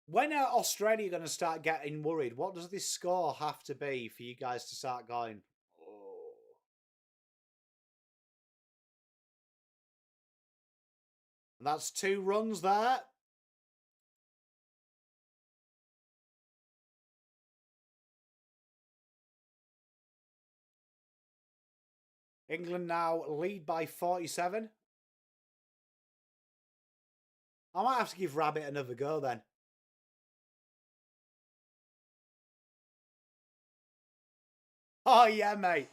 S1: When are Australia going to start getting worried? What does this score have to be for you guys to start going? Oh. And that's 2 runs there. England now lead by 47. I might have to give Rabbit another go then. Oh, yeah, mate.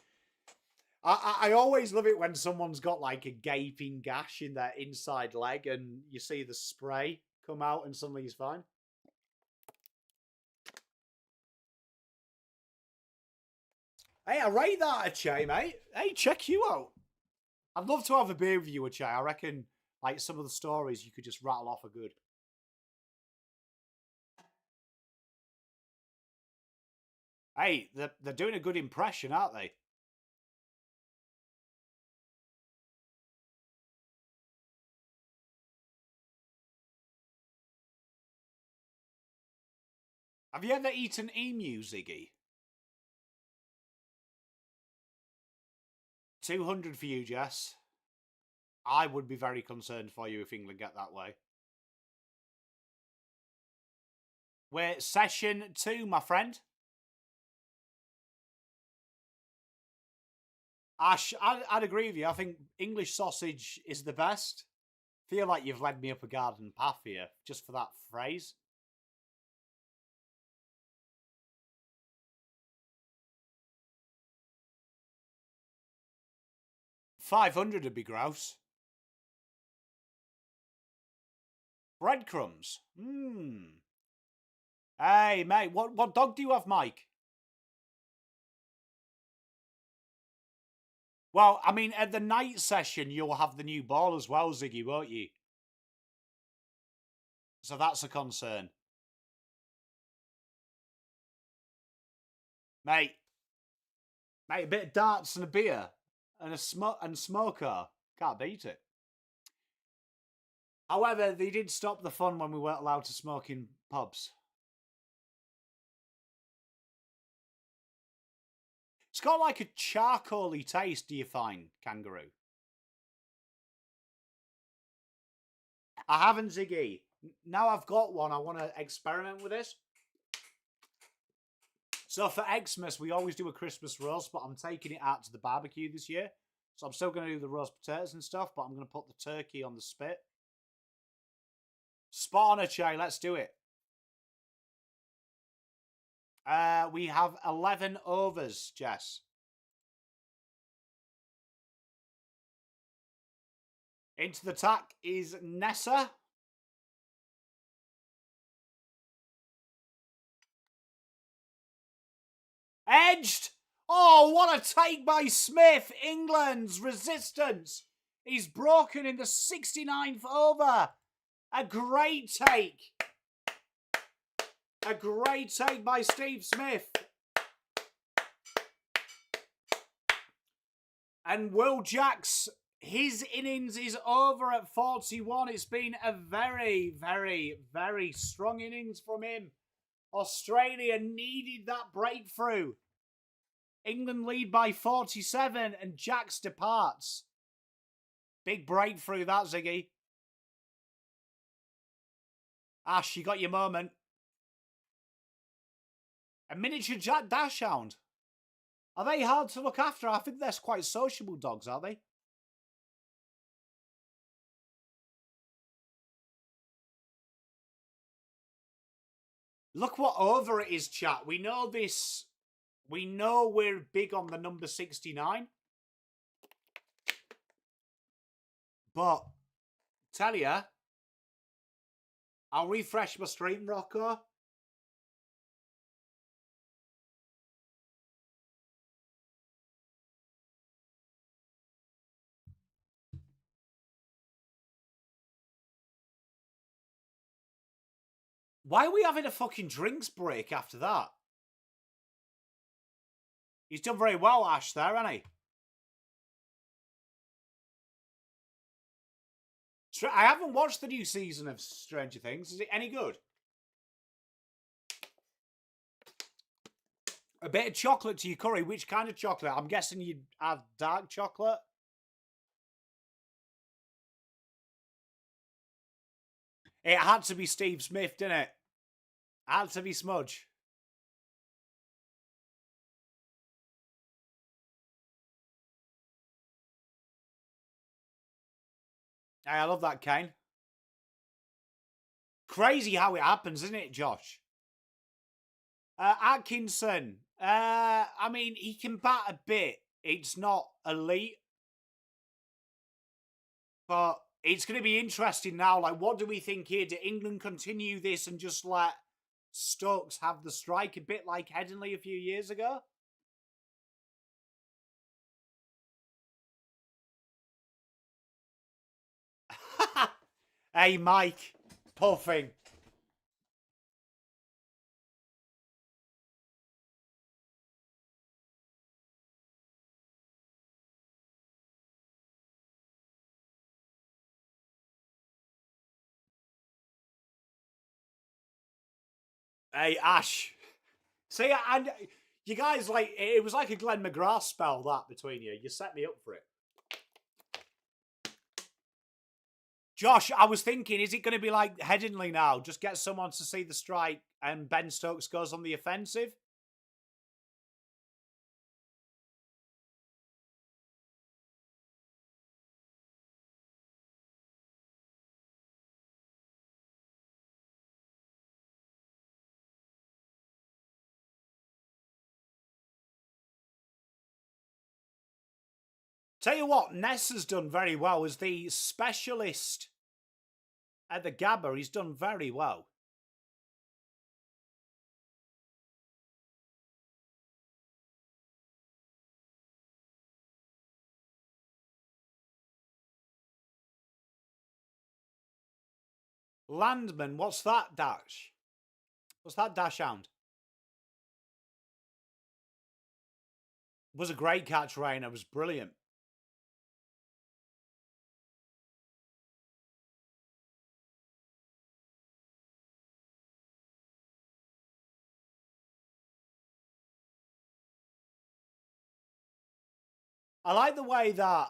S1: I always love it when someone's got like a gaping gash in their inside leg and you see the spray come out and suddenly he's fine. Hey, I rate that, Achay, mate. Hey, check you out. I'd love to have a beer with you, Achay. I reckon like some of the stories you could just rattle off are good. Hey, they're doing a good impression, aren't they? Have you ever eaten emu, Ziggy? 200 for you, Jess. I would be very concerned for you if England get that way. We're session 2, my friend. Ash, I'd agree with you. I think English sausage is the best. Feel like you've led me up a garden path here, just for that phrase. $500 would be gross. Breadcrumbs. Hey, mate, what dog do you have, Mike? Well, I mean, at the night session, you'll have the new ball as well, Ziggy, won't you? So that's a concern. Mate, a bit of darts and a beer and a smoker. Can't beat it. However, they did stop the fun when we weren't allowed to smoke in pubs. It's got like a charcoaly taste, do you find, kangaroo? I haven't, Ziggy. Now I've got one, I want to experiment with this. So for Xmas, we always do a Christmas roast, but I'm taking it out to the barbecue this year. So I'm still going to do the roast potatoes and stuff, but I'm going to put the turkey on the spit. Spot on, Che, let's do it. We have 11 overs, Jess. Into the tack is Nessa. Edged! Oh, what a take by Smith. England's resistance is broken in the 69th over. A great take. A great take by Steve Smith. And Will Jacks, His innings is over at 41. It's been a very, very, very strong innings from him. Australia needed that breakthrough. England lead by 47 and Jacks departs. Big breakthrough that, Ziggy. Ash, you got your moment. A miniature Jack Dachshund. Are they hard to look after? I think they're quite sociable dogs, are they? Look what over it is, chat. We know this. We know we're big on the number 69. But, tell ya, I'll refresh my stream, Rocco. Why are we having a fucking drinks break after that? He's done very well, Ash, there, hasn't he? I haven't watched the new season of Stranger Things. Is it any good? A bit of chocolate to your curry. Which kind of chocolate? I'm guessing you'd have dark chocolate. It had to be Steve Smith, didn't it? Had to be Smudge. Hey, I love that, Kane. Crazy how it happens, isn't it, Josh? Atkinson. I mean, he can bat a bit. It's not elite. But it's going to be interesting now. Like, what do we think here? Do England continue this and just let Stokes have the strike a bit like Headingley a few years ago? Hey, Mike. Puffing. Hey, Ash. See, and you guys, like, it was like a Glenn McGrath spell, that, between you. You set me up for it. Josh, I was thinking, is it going to be like Headingley now? Just get someone to see the strike and Ben Stokes goes on the offensive? Tell you what, Ness has done very well as the specialist at the Gabba. He's done very well. Landman, what's that dash? What's that dash hound? Was a great catch, Rainer. It was brilliant. I like the way that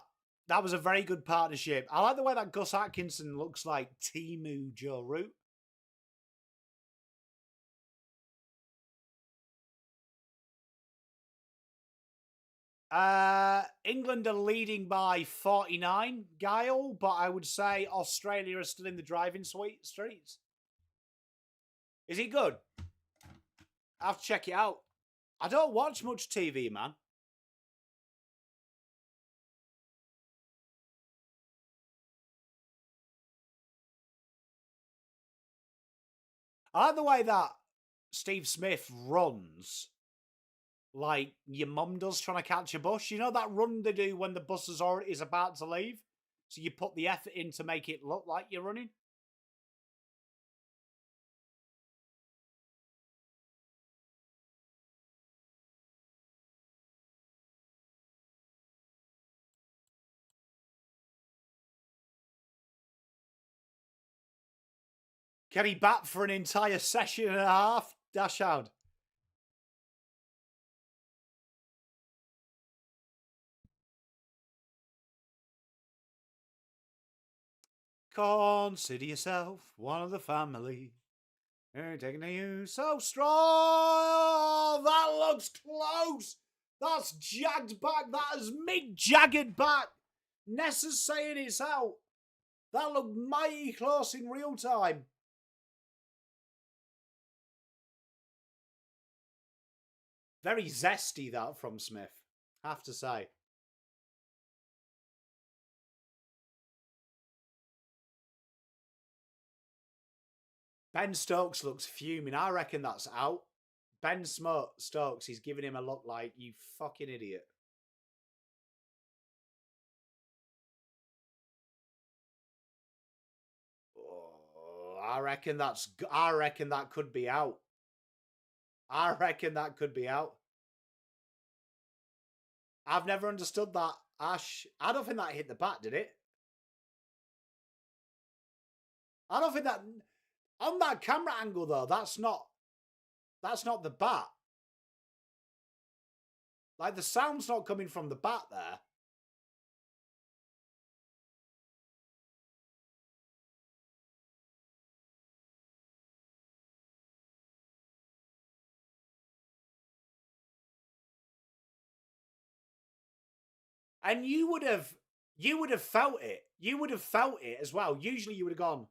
S1: was a very good partnership. I like the way that Gus Atkinson looks like Timu Joe Root. England are leading by 49, Guile, but I would say Australia are still in the driving streets. Is he good? I have to check it out. I don't watch much TV, man. I like the way that Steve Smith runs like your mum does trying to catch a bus. You know that run they do when the bus is about to leave? So you put the effort in to make it look like you're running? Can he bat for an entire session and a half? Dash out. Consider yourself one of the family. Taking to you so strong. That looks close. That's jagged back. That is mid-jagged back. Nessa's saying it's out. That looked mighty close in real time. Very zesty, that, from Smith, have to say. Ben Stokes looks fuming. I reckon that's out. Ben Stokes, he's giving him a look like, you fucking idiot. Oh, I reckon that could be out. I reckon that could be out. I've never understood that, Ash. I don't think that hit the bat, did it? I don't think that... On that camera angle, though, that's not the bat. Like, the sound's not coming from the bat there. And you would have felt it. You would have felt it as well. Usually you would have gone,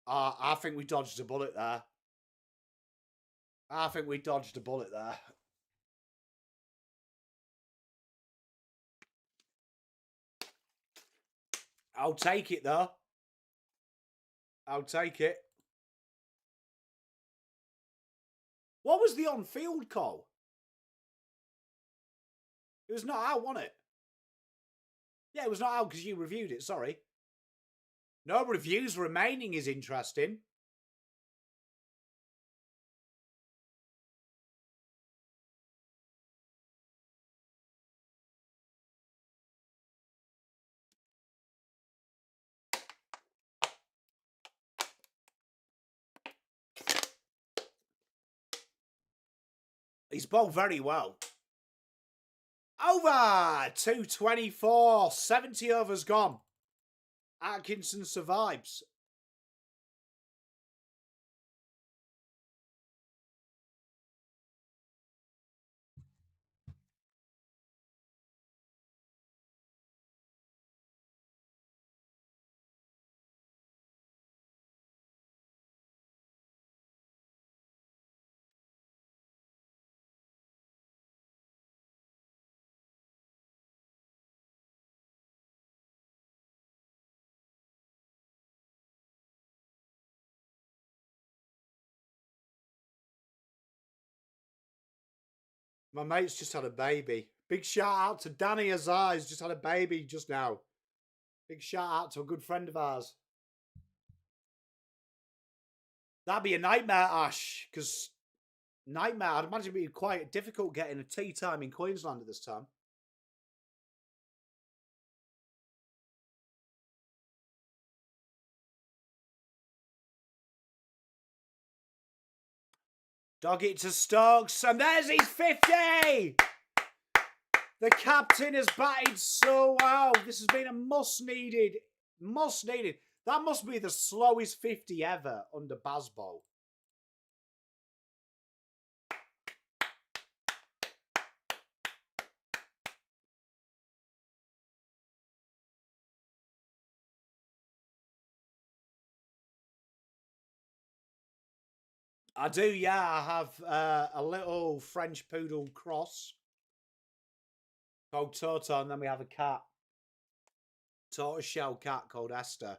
S1: I think we dodged a bullet there. I think we dodged a bullet there. I'll take it, though. I'll take it. What was the on-field call? It was not out, wasn't it? Yeah, it was not out because you reviewed it, sorry. No reviews remaining is interesting. He's bowled very well. Over 224, 70 overs gone. Atkinson survives. My mate's just had a baby. Big shout out to Danny Azar. He's just had a baby just now. Big shout out to a good friend of ours. That'd be a nightmare, Ash, because nightmare, I'd imagine it'd be quite difficult getting a tea time in Queensland at this time. Dog it to Stokes, and there's his 50! The captain has batted so well. This has been a must-needed. That must be the slowest 50 ever under Bazball. I do, yeah. I have a little French poodle cross called Toto, and then we have a cat. Tortoiseshell cat called Esther.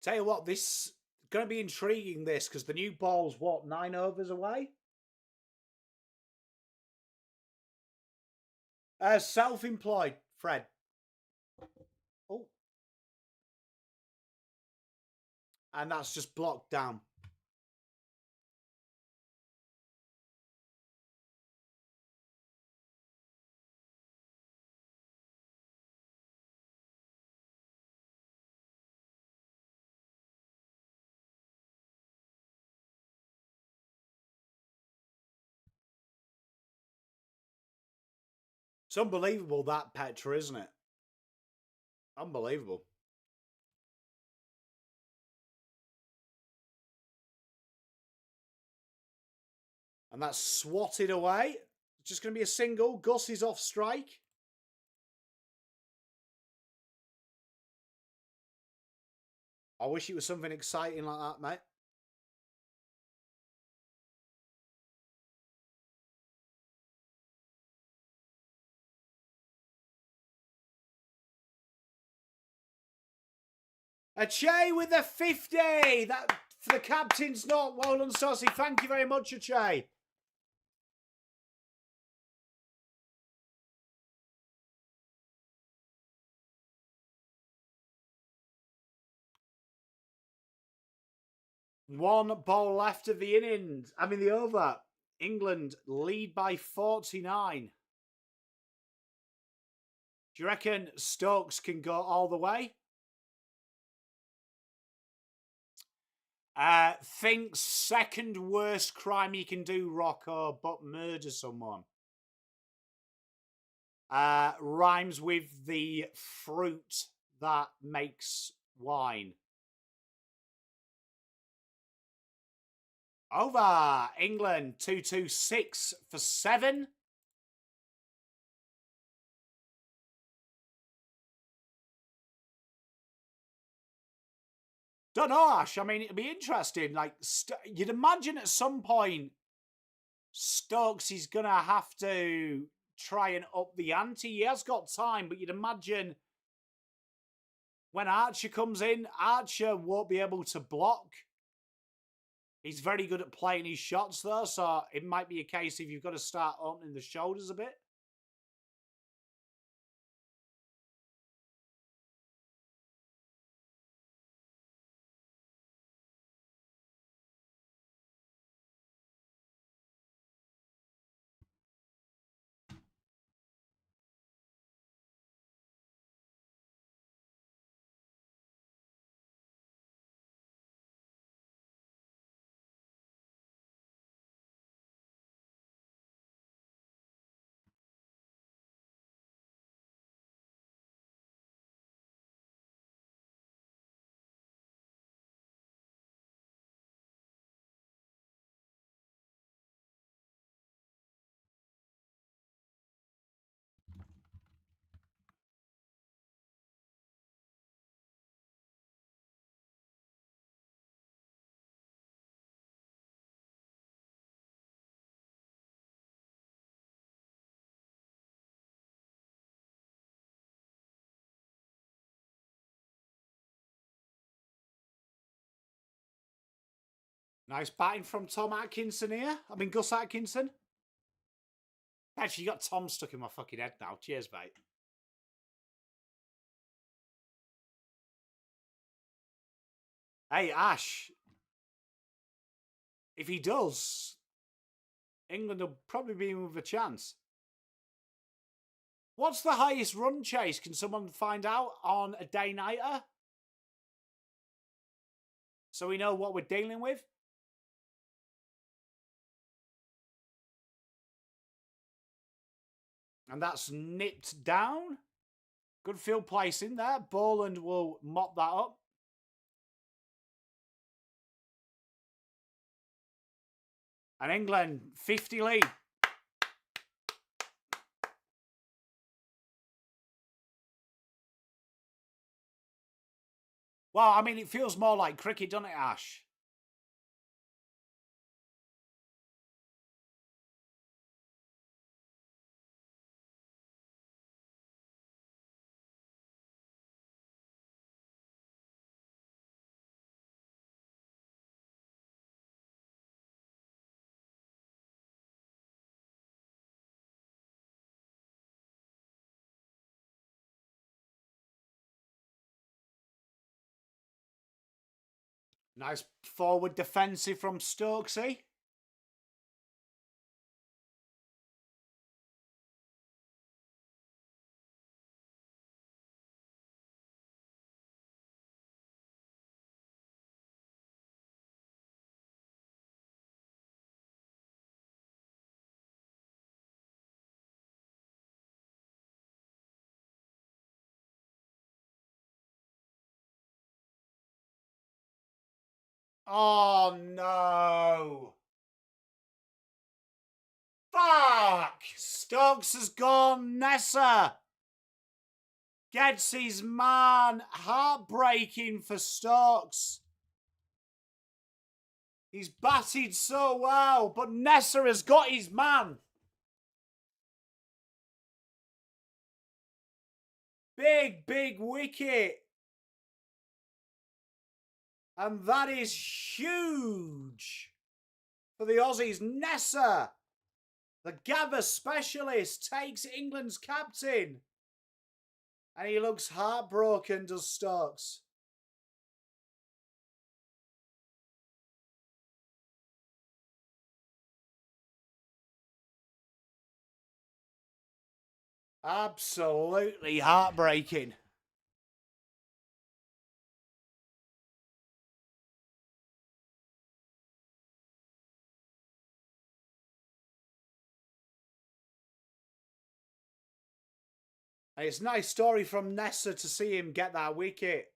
S1: Tell you what, this going to be intriguing. This because the new ball's what 9 overs away. Self-employed, Fred. Oh, and that's just blocked down. It's unbelievable that Petra, isn't it? Unbelievable. And that's swatted away. It's just going to be a single. Gus is off strike. I wish it was something exciting like that, mate. Ache with a 50. That for the captain's not. Well done, Saucy. Thank you very much, Ache. One ball left of the innings. I mean, the over. England lead by 49. Do you reckon Stokes can go all the way? Thinks second worst crime he can do, Rocco, but murder someone. Rhymes with the fruit that makes wine. Over. England 226 for 7. Don't know, Ash. I mean, it'd be interesting. Like, you'd imagine at some point Stokes is going to have to try and up the ante. He has got time, but you'd imagine when Archer comes in, Archer won't be able to block. He's very good at playing his shots, though, so it might be a case if you've got to start opening the shoulders a bit. Nice batting from Tom Atkinson here. I mean, Gus Atkinson. Actually, you got Tom stuck in my fucking head now. Cheers, mate. Hey, Ash. If he does, England will probably be in with a chance. What's the highest run chase? Can someone find out on a day-nighter? So we know what we're dealing with? And that's nipped down. Good field placing there. Boland will mop that up. And England, 50 lead. Well, I mean, it feels more like cricket, doesn't it, Ash? Nice forward defensive from Stokesy. Oh no! Fuck! Stokes has gone. Nessa gets his man. Heartbreaking for Stokes. He's batted so well, but Nessa has got his man. Big, big wicket. And that is huge for the Aussies. Nessa, the Gabba specialist, takes England's captain. And he looks heartbroken, does Stokes. Absolutely heartbreaking. And it's a nice story from Nessa to see him get that wicket.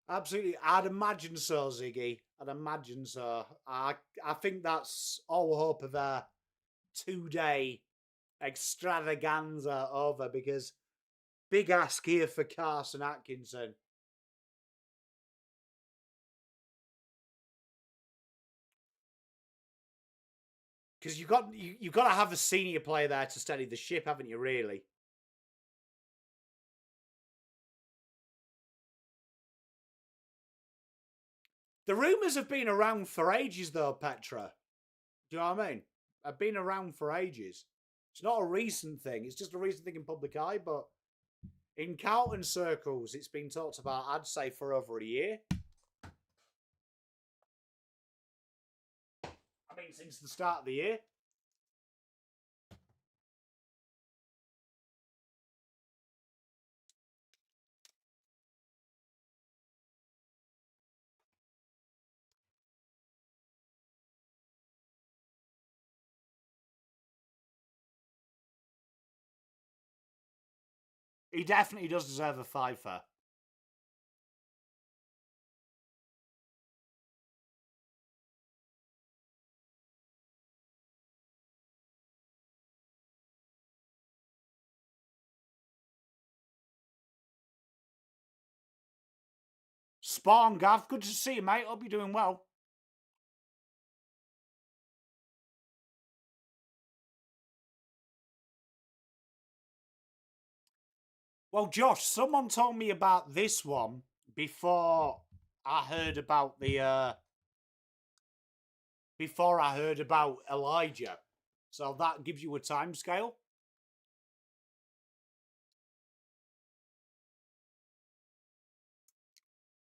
S1: Absolutely. I'd imagine so, Ziggy. I'd imagine so. I think that's all hope of a 2-day extravaganza over, because big ask here for Carson Atkinson. Because you've got to have a senior player there to steady the ship, haven't you, really? The rumours have been around for ages, though, Petra. Do you know what I mean? I've been around for ages. It's not a recent thing. It's just a recent thing in public eye, but in Carlton circles, it's been talked about, I'd say, for over a year. I mean, since the start of the year. He definitely does deserve a fifer. Spawn, Gav, good to see you, mate. Hope you're doing well. Well, Josh, someone told me about this one before I heard about the before I heard about Elijah. So that gives you a time scale.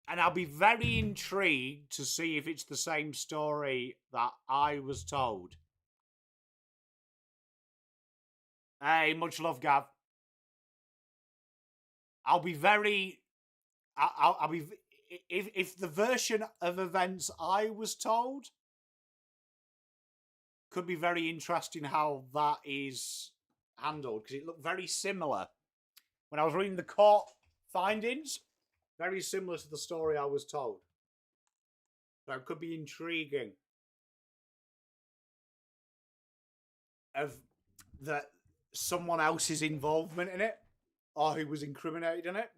S1: And I'll be very intrigued to see if it's the same story that I was told. Hey, much love, Gav. I'll be very. I'll be. If the version of events I was told could be very interesting how that is handled, because it looked very similar when I was reading the court findings. Very similar to the story I was told. So it could be intriguing. Of that someone else's involvement in it, or who was incriminated in it.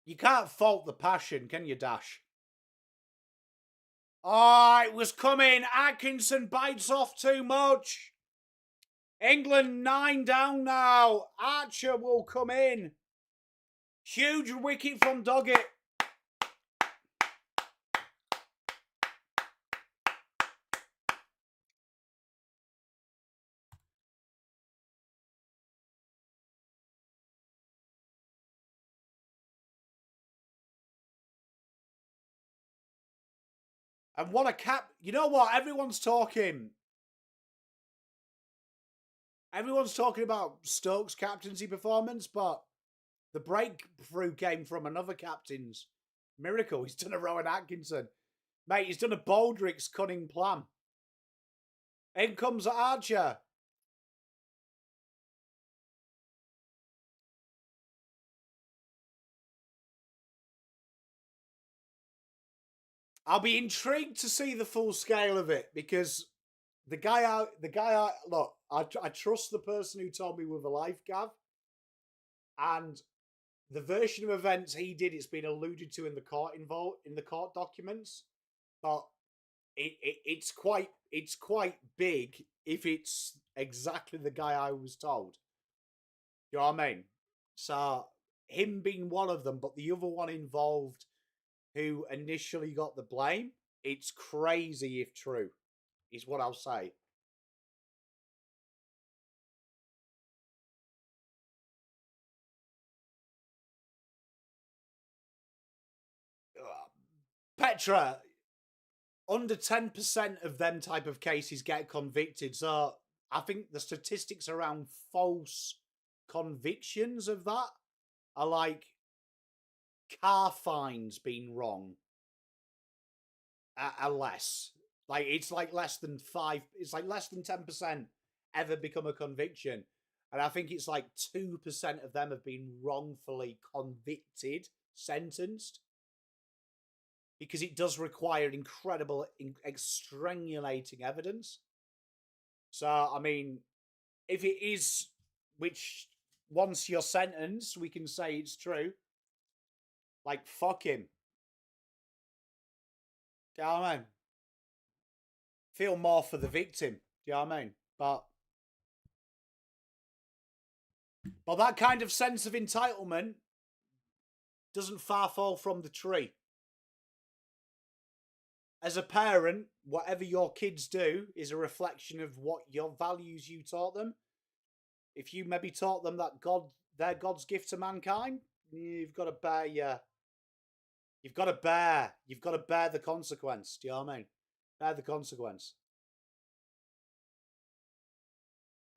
S1: You can't fault the passion, can you, Dash? Oh, it was coming. Atkinson bites off too much. England 9 down now. Archer will come in. Huge wicket from Doggett. And what a cap. You know what? Everyone's talking about Stokes' captaincy performance, but the breakthrough came from another captain's miracle. He's done a Rowan Atkinson. Mate, he's done a Baldrick's cunning plan. In comes Archer. I'll be intrigued to see the full scale of it because the guy look, I trust the person who told me with a life, Gav, and the version of events he did, it's been alluded to in the court documents, but it's quite big if it's exactly the guy I was told. You know what I mean? So him being one of them, but the other one involved who initially got the blame, it's crazy if true, is what I'll say. Petra, under 10% of them type of cases get convicted. So I think the statistics around false convictions of that are like car fines being wrong are less. Like it's like less than 5. It's like less than 10% ever become a conviction, and I think it's like 2% of them have been wrongfully convicted, sentenced, because it does require incredible, extenuating evidence. So I mean, if it is, which once you're sentenced, we can say it's true. Like fuck him. Do you know what I mean? Feel more for the victim. Do you know what I mean? But that kind of sense of entitlement doesn't far fall from the tree. As a parent, whatever your kids do is a reflection of what your values you taught them. If you maybe taught them that they're God's gift to mankind, you've got to bear the consequence. Do you know what I mean? Bear the consequence.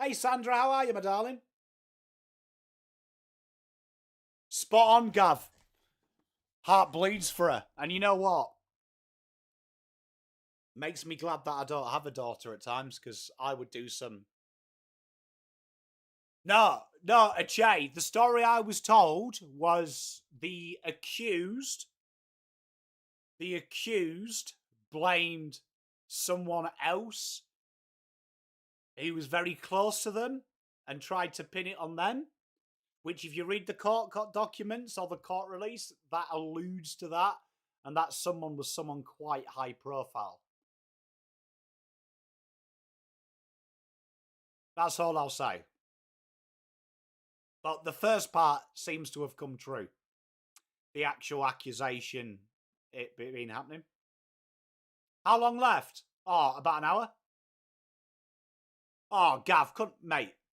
S1: Hey Sandra, how are you, my darling? Spot on, Gav. Heart bleeds for her. And you know what? Makes me glad that I don't have a daughter at times, because I would do some. No, Jay. The story I was told was the accused blamed someone else who was very close to them and tried to pin it on them. Which, if you read the court documents or the court release, that alludes to that, and that someone was someone quite high profile. That's all I'll say. But the first part seems to have come true. The actual accusation, it been happening. How long left? Oh, about an hour. Oh, Gav, couldn't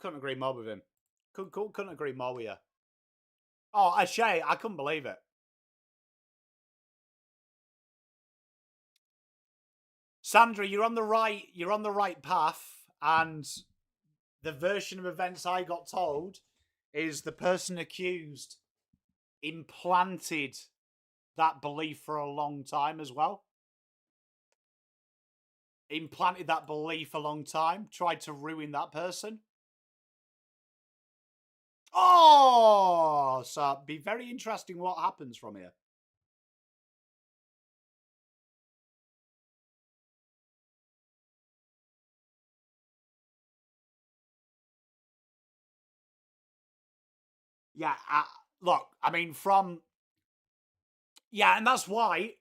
S1: agree more with him. Couldn't agree more with you. Oh, Ashay, I couldn't believe it. Sandra, you're on the right path, and the version of events I got told is the person accused implanted that belief for a long time as well. Implanted that belief a long time, tried to ruin that person. Oh, so it'd be very interesting what happens from here. Yeah, look, I mean, from Yeah, and that's why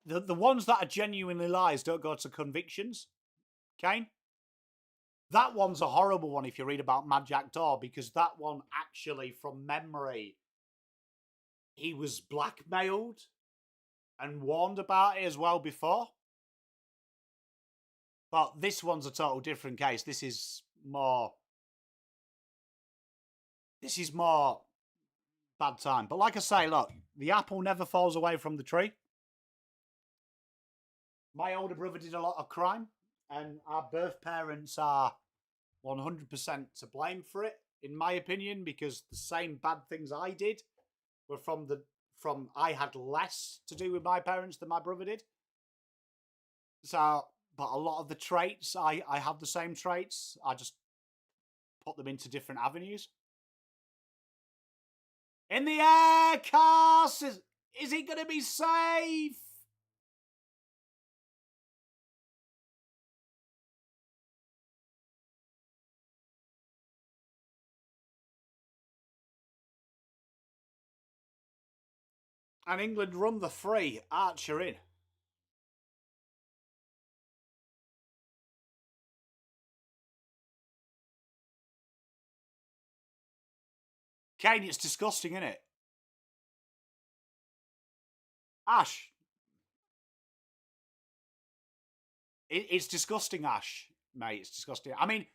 S1: the ones that are genuinely lies don't go to convictions. Kane? That one's a horrible one if you read about Mad Jack Daw, because that one actually, from memory, he was blackmailed and warned about it as well before. But this one's a total different case. This is more bad time. But like I say, look, the apple never falls away from the tree. My older brother did a lot of crime, and our birth parents are 100% to blame for it, in my opinion, because the same bad things I did were from I had less to do with my parents than my brother did. So, but a lot of the traits, I have the same traits. I just put them into different avenues. In the air, Cast! Is he going to be safe? And England run the free. Archer in. Kane, it's disgusting, isn't it? Ash. It's disgusting, Ash, mate. It's disgusting. I mean,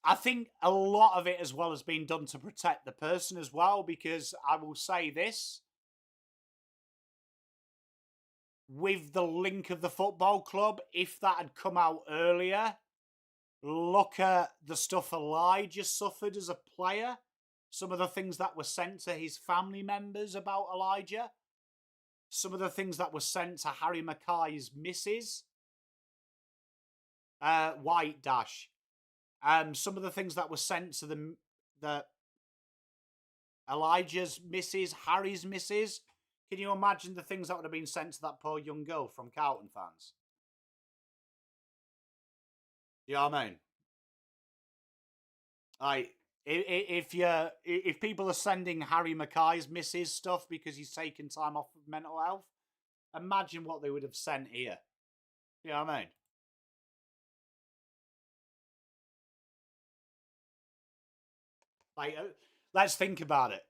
S1: I think a lot of it as well has been done to protect the person as well, because I will say this. With the link of the football club, if that had come out earlier, look at the stuff Elijah suffered as a player. Some of the things that were sent to his family members about Elijah. Some of the things that were sent to Harry Mackay's missus. White dash. Some of the things that were sent to the Elijah's missus, Harry's missus. Can you imagine the things that would have been sent to that poor young girl from Carlton fans? You know what I mean? Like, if people are sending Harry Mackay's missus stuff because he's taken time off of mental health, imagine what they would have sent here. You know what I mean? Like, let's think about it.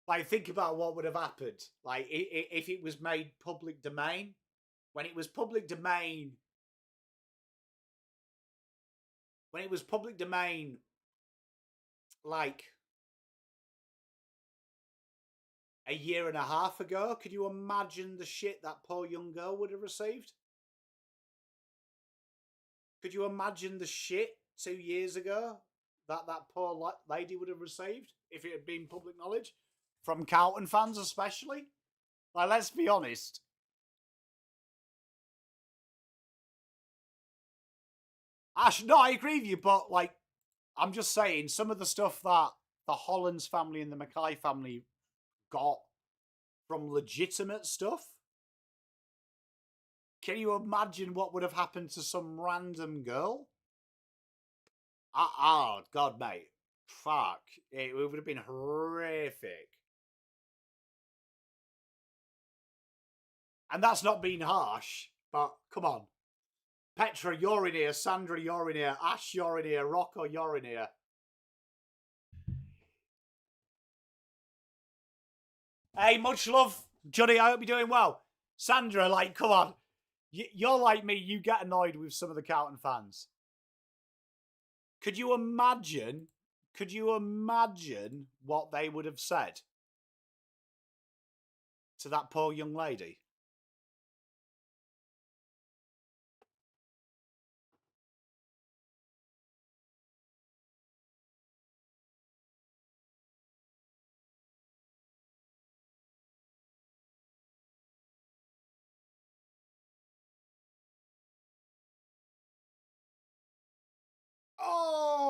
S1: Like, think about what would have happened. Like, if it was made public domain. When it was public domain, like a year and a half ago, could you imagine the shit that poor young girl would have received? Could you imagine the shit 2 years ago that poor lady would have received if it had been public knowledge? From Carlton fans especially? Like, let's be honest. Ash, no, I agree with you, but, like, I'm just saying, some of the stuff that the Hollands family and the Mackay family got from legitimate stuff. Can you imagine what would have happened to some random girl? Oh, God, mate. Fuck. It would have been horrific. And that's not being harsh, but come on. Petra, you're in here. Sandra, you're in here. Ash, you're in here. Rocco, you're in here. Hey, much love. Johnny, I hope you're doing well. Sandra, like, come on. You're like me. You get annoyed with some of the Carlton fans. Could you imagine what they would have said to that poor young lady? Oh!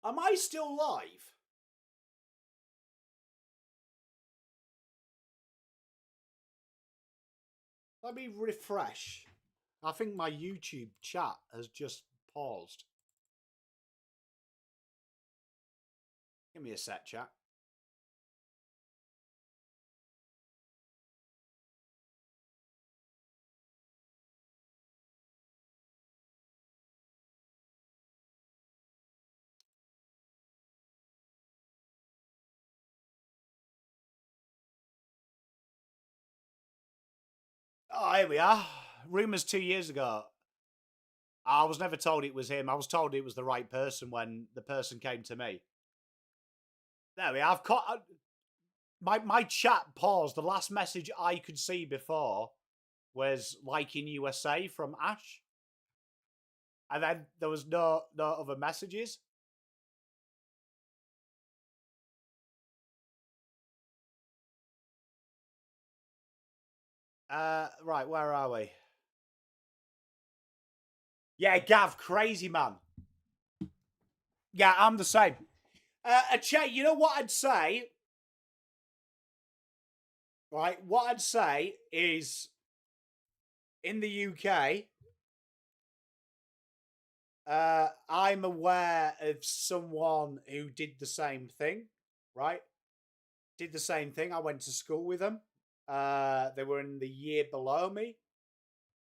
S1: Am I still live? Let me refresh. I think my YouTube chat has just paused. Give me a sec, chat. Oh, here we are. Rumours 2 years ago. I was never told it was him. I was told it was the right person when the person came to me. There we are. I've caught... My chat paused. The last message I could see before was like in USA from Ash. And then there was no other messages. Right, where are we? Yeah, Gav, crazy man. Yeah, I'm the same. Che, you know what I'd say? Right, what I'd say is in the UK, I'm aware of someone who did the same thing, right? Did the same thing. I went to school with them. They were in the year below me.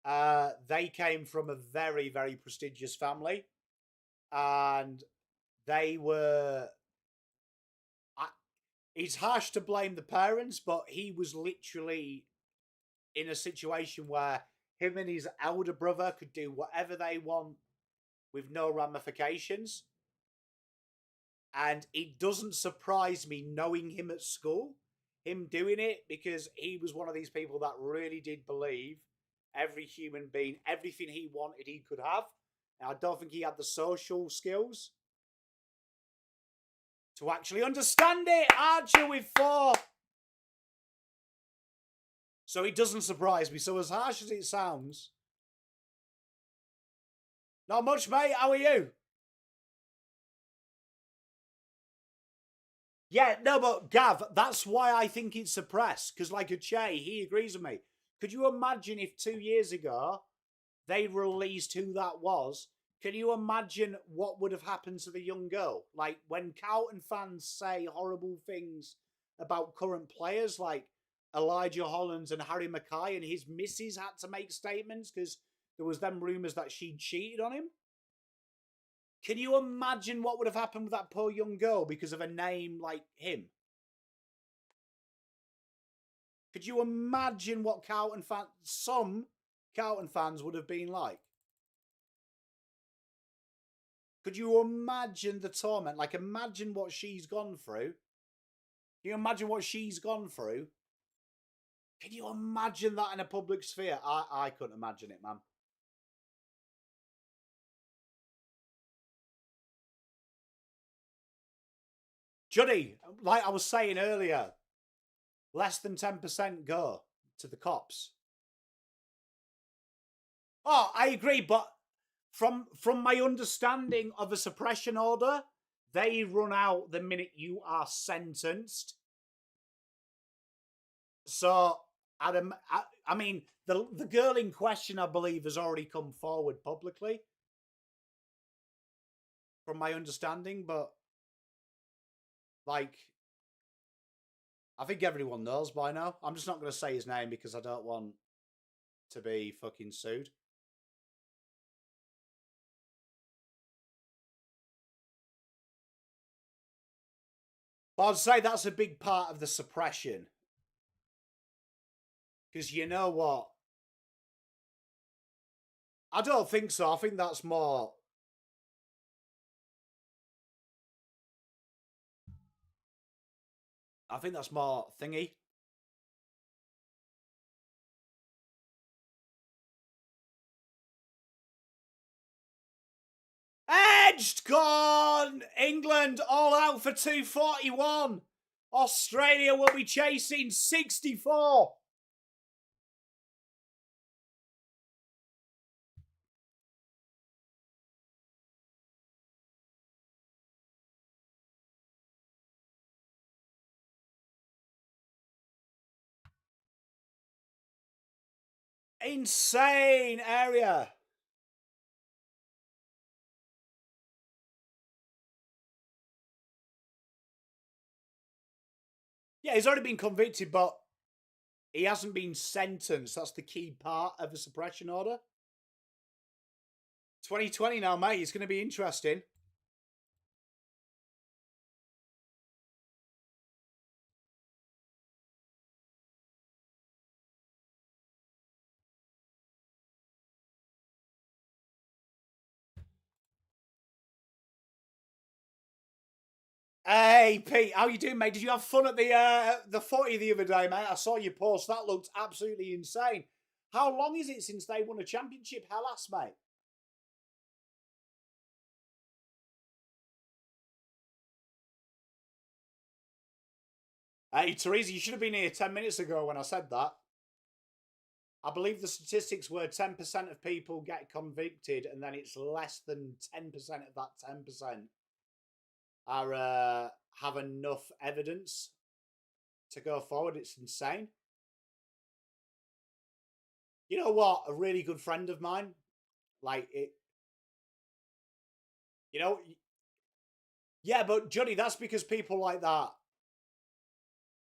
S1: They came from a very, very prestigious family. And they were... it's harsh to blame the parents, but he was literally in a situation where him and his elder brother could do whatever they want with no ramifications. And it doesn't surprise me knowing him at school, him doing it, because he was one of these people that really did believe every human being, everything he wanted, he could have. And I don't think he had the social skills to actually understand it. Archer with 4. So it doesn't surprise me. So as harsh as it sounds, not much, mate. How are you? Yeah, no, but Gav, that's why I think it's suppressed. Because like a Che, he agrees with me. Could you imagine if 2 years ago they released who that was? Can you imagine what would have happened to the young girl? Like when Carlton fans say horrible things about current players like Elijah Hollands and Harry Mackay, and his missus had to make statements because there was them rumours that she'd cheated on him. Can you imagine what would have happened with that poor young girl because of a name like him? Could you imagine what some Carlton fans would have been like? Could you imagine the torment? Like, imagine what she's gone through. Can you imagine what she's gone through? Can you imagine that in a public sphere? I couldn't imagine it, man. Juddy, like I was saying earlier, less than 10% go to the cops. Oh, I agree, but from my understanding of a suppression order, they run out the minute you are sentenced. So, I mean, the girl in question, I believe, has already come forward publicly, from my understanding. But like, I think everyone knows by now. I'm just not going to say his name because I don't want to be fucking sued. But I'd say that's a big part of the suppression. Because you know what? I don't think so. I think that's more... I think that's more thingy. Edged gone! England all out for 241. Australia will be chasing 64. Insane area. Yeah, he's already been convicted, but he hasn't been sentenced. That's the key part of the suppression order. 2020 now, mate. It's going to be interesting. Hey, Pete, how you doing, mate? Did you have fun at the footy the other day, mate? I saw your post. That looked absolutely insane. How long is it since they won a championship? Hellas, mate. Hey, Teresa, you should have been here 10 minutes ago when I said that. I believe the statistics were 10% of people get convicted, and then it's less than 10% of that 10% are have enough evidence to go forward. It's insane. You know what? A really good friend of mine, like it. You know, yeah, but Johnny, that's because people like that.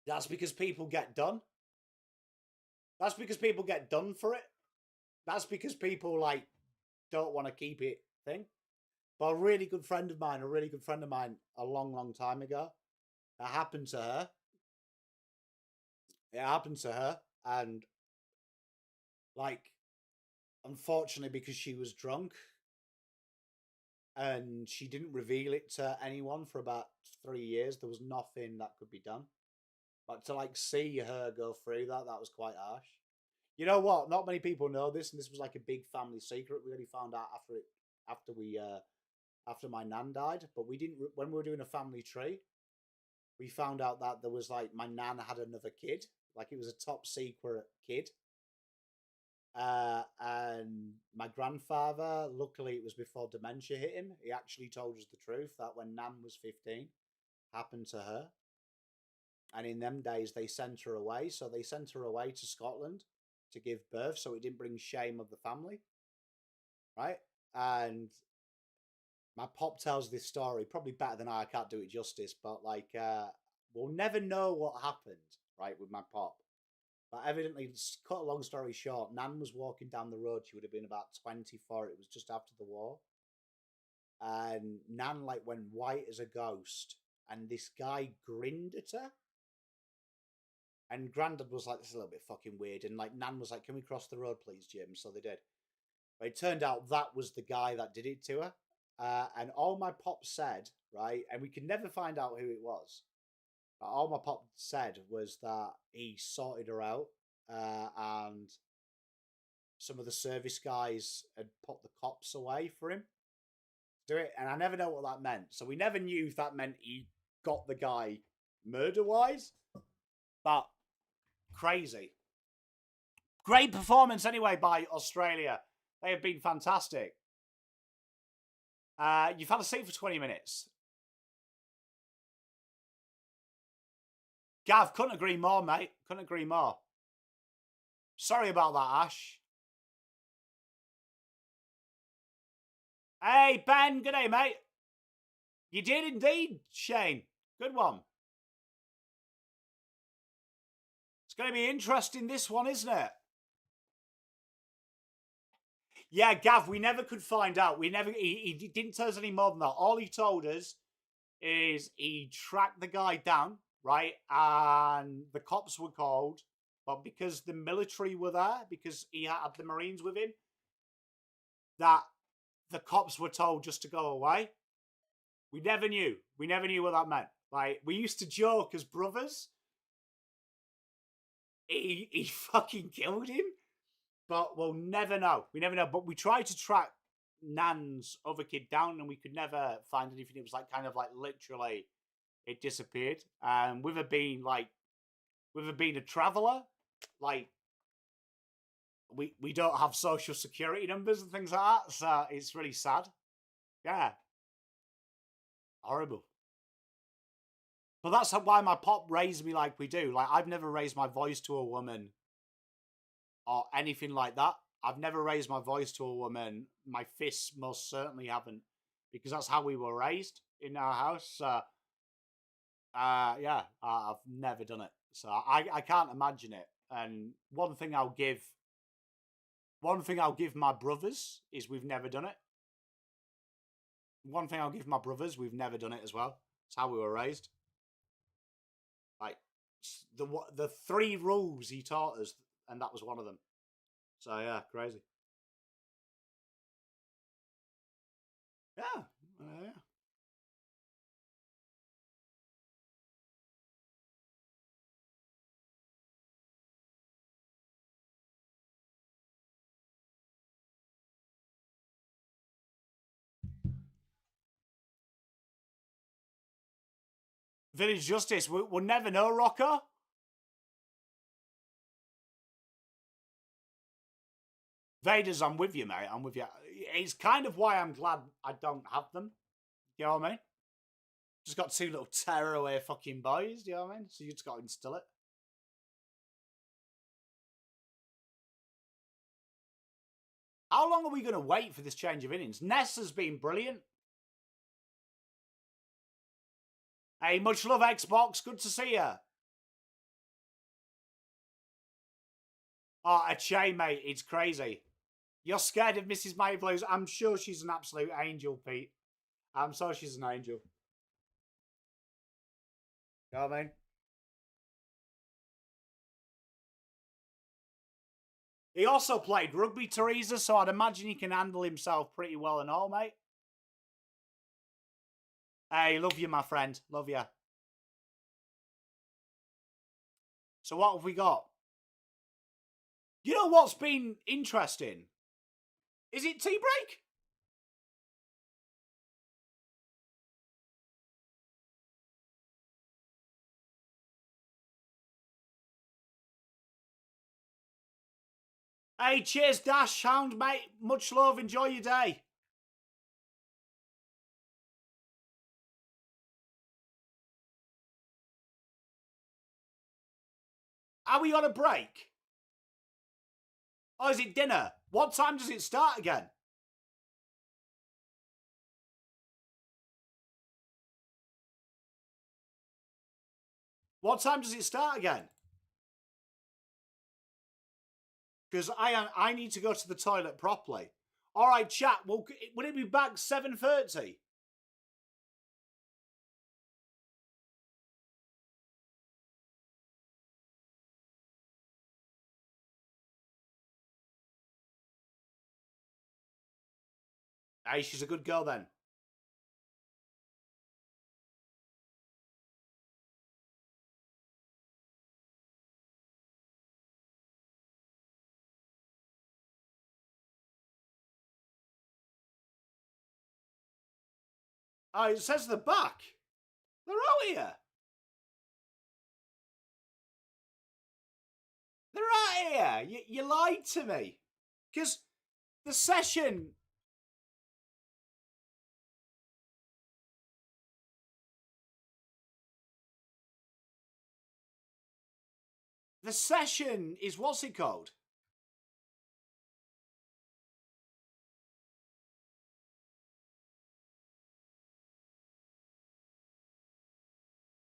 S1: That's because people get done. That's because people get done for it. That's because people like don't want to keep it thing. But a really good friend of mine, a long, long time ago, that happened to her. It happened to her, and like, unfortunately, because she was drunk and she didn't reveal it to anyone for about 3 years, there was nothing that could be done. But to like see her go through that, that was quite harsh. You know what? Not many people know this, and this was like a big family secret. We only found out after we after my nan died. But we didn't when we were doing a family tree. We found out that there was like my nan had another kid, like it was a top secret kid. And my grandfather, luckily, it was before dementia hit him. He actually told us the truth that when Nan was 15, happened to her. And in them days, they sent her away. So they sent her away to Scotland to give birth, so it didn't bring shame of the family, right? And my pop tells this story probably better than I can't do it justice, but like we'll never know what happened, right, with my pop. But evidently, cut a long story short, Nan was walking down the road. She would have been about 24. It was just after the war, and Nan like went white as a ghost. And this guy grinned at her, and Grandad was like, "This is a little bit fucking weird." And like Nan was like, "Can we cross the road, please, Jim?" So they did. But it turned out that was the guy that did it to her. And all my pop said, right, and we could never find out who it was. But all my pop said was that he sorted her out, and some of the service guys had put the cops away for him to do it. And I never know what that meant. So we never knew if that meant he got the guy murder wise. But crazy. Great performance anyway by Australia. They have been fantastic. You've had a seat for 20 minutes. Gav, couldn't agree more, mate. Couldn't agree more. Sorry about that, Ash. Hey, Ben. Good day, mate. You did indeed, Shane. Good one. It's going to be interesting, this one, isn't it? Yeah, Gav, we never could find out. He didn't tell us any more than that. All he told us is he tracked the guy down, right? And the cops were called. But because the military were there, because he had the Marines with him, that the cops were told just to go away. We never knew. We never knew what that meant. Like, we used to joke as brothers. He fucking killed him. But we'll never know. We never know. But we tried to track Nan's other kid down and we could never find anything. It was like kind of like literally it disappeared. And with it being a traveller, like we don't have social security numbers and things like that. So it's really sad. Yeah. Horrible. But that's why my pop raised me like we do. Like I've never raised my voice to a woman or anything like that. I've never raised my voice to a woman. My fists most certainly haven't, because that's how we were raised in our house. Yeah, I've never done it, so I can't imagine it. And one thing I'll give my brothers is we've never done it. One thing I'll give my brothers, we've never done it as well. It's how we were raised. Like the 3 rules he taught us, and that was one of them. So yeah, crazy. Yeah, yeah. Village Justice, we'll never know, Rocco. Vaders, I'm with you, mate. I'm with you. It's kind of why I'm glad I don't have them. You know what I mean? Just got 2 little tearaway fucking boys. You know what I mean? So you just got to instill it. How long are we going to wait for this change of innings? Ness has been brilliant. Hey, much love, Xbox. Good to see you. Oh, a Che, mate. It's crazy. You're scared of Mrs. Mayflows. I'm sure she's an absolute angel, Pete. I'm sure she's an angel. You know what I mean? He also played rugby, Teresa, so I'd imagine he can handle himself pretty well and all, mate. Hey, love you, my friend. Love you. So what have we got? You know what's been interesting? Is it tea break? Hey, cheers, Dash Hound, mate. Much love. Enjoy your day. Are we on a break? Oh, is it dinner? What time does it start again? What time does it start again? Because I need to go to the toilet properly. All right, chat. Well, would it be back 7:30? Hey, she's a good girl then. Oh, it says the back. They're out here. They're out here. You lied to me. Because the session... The session is... What's it called?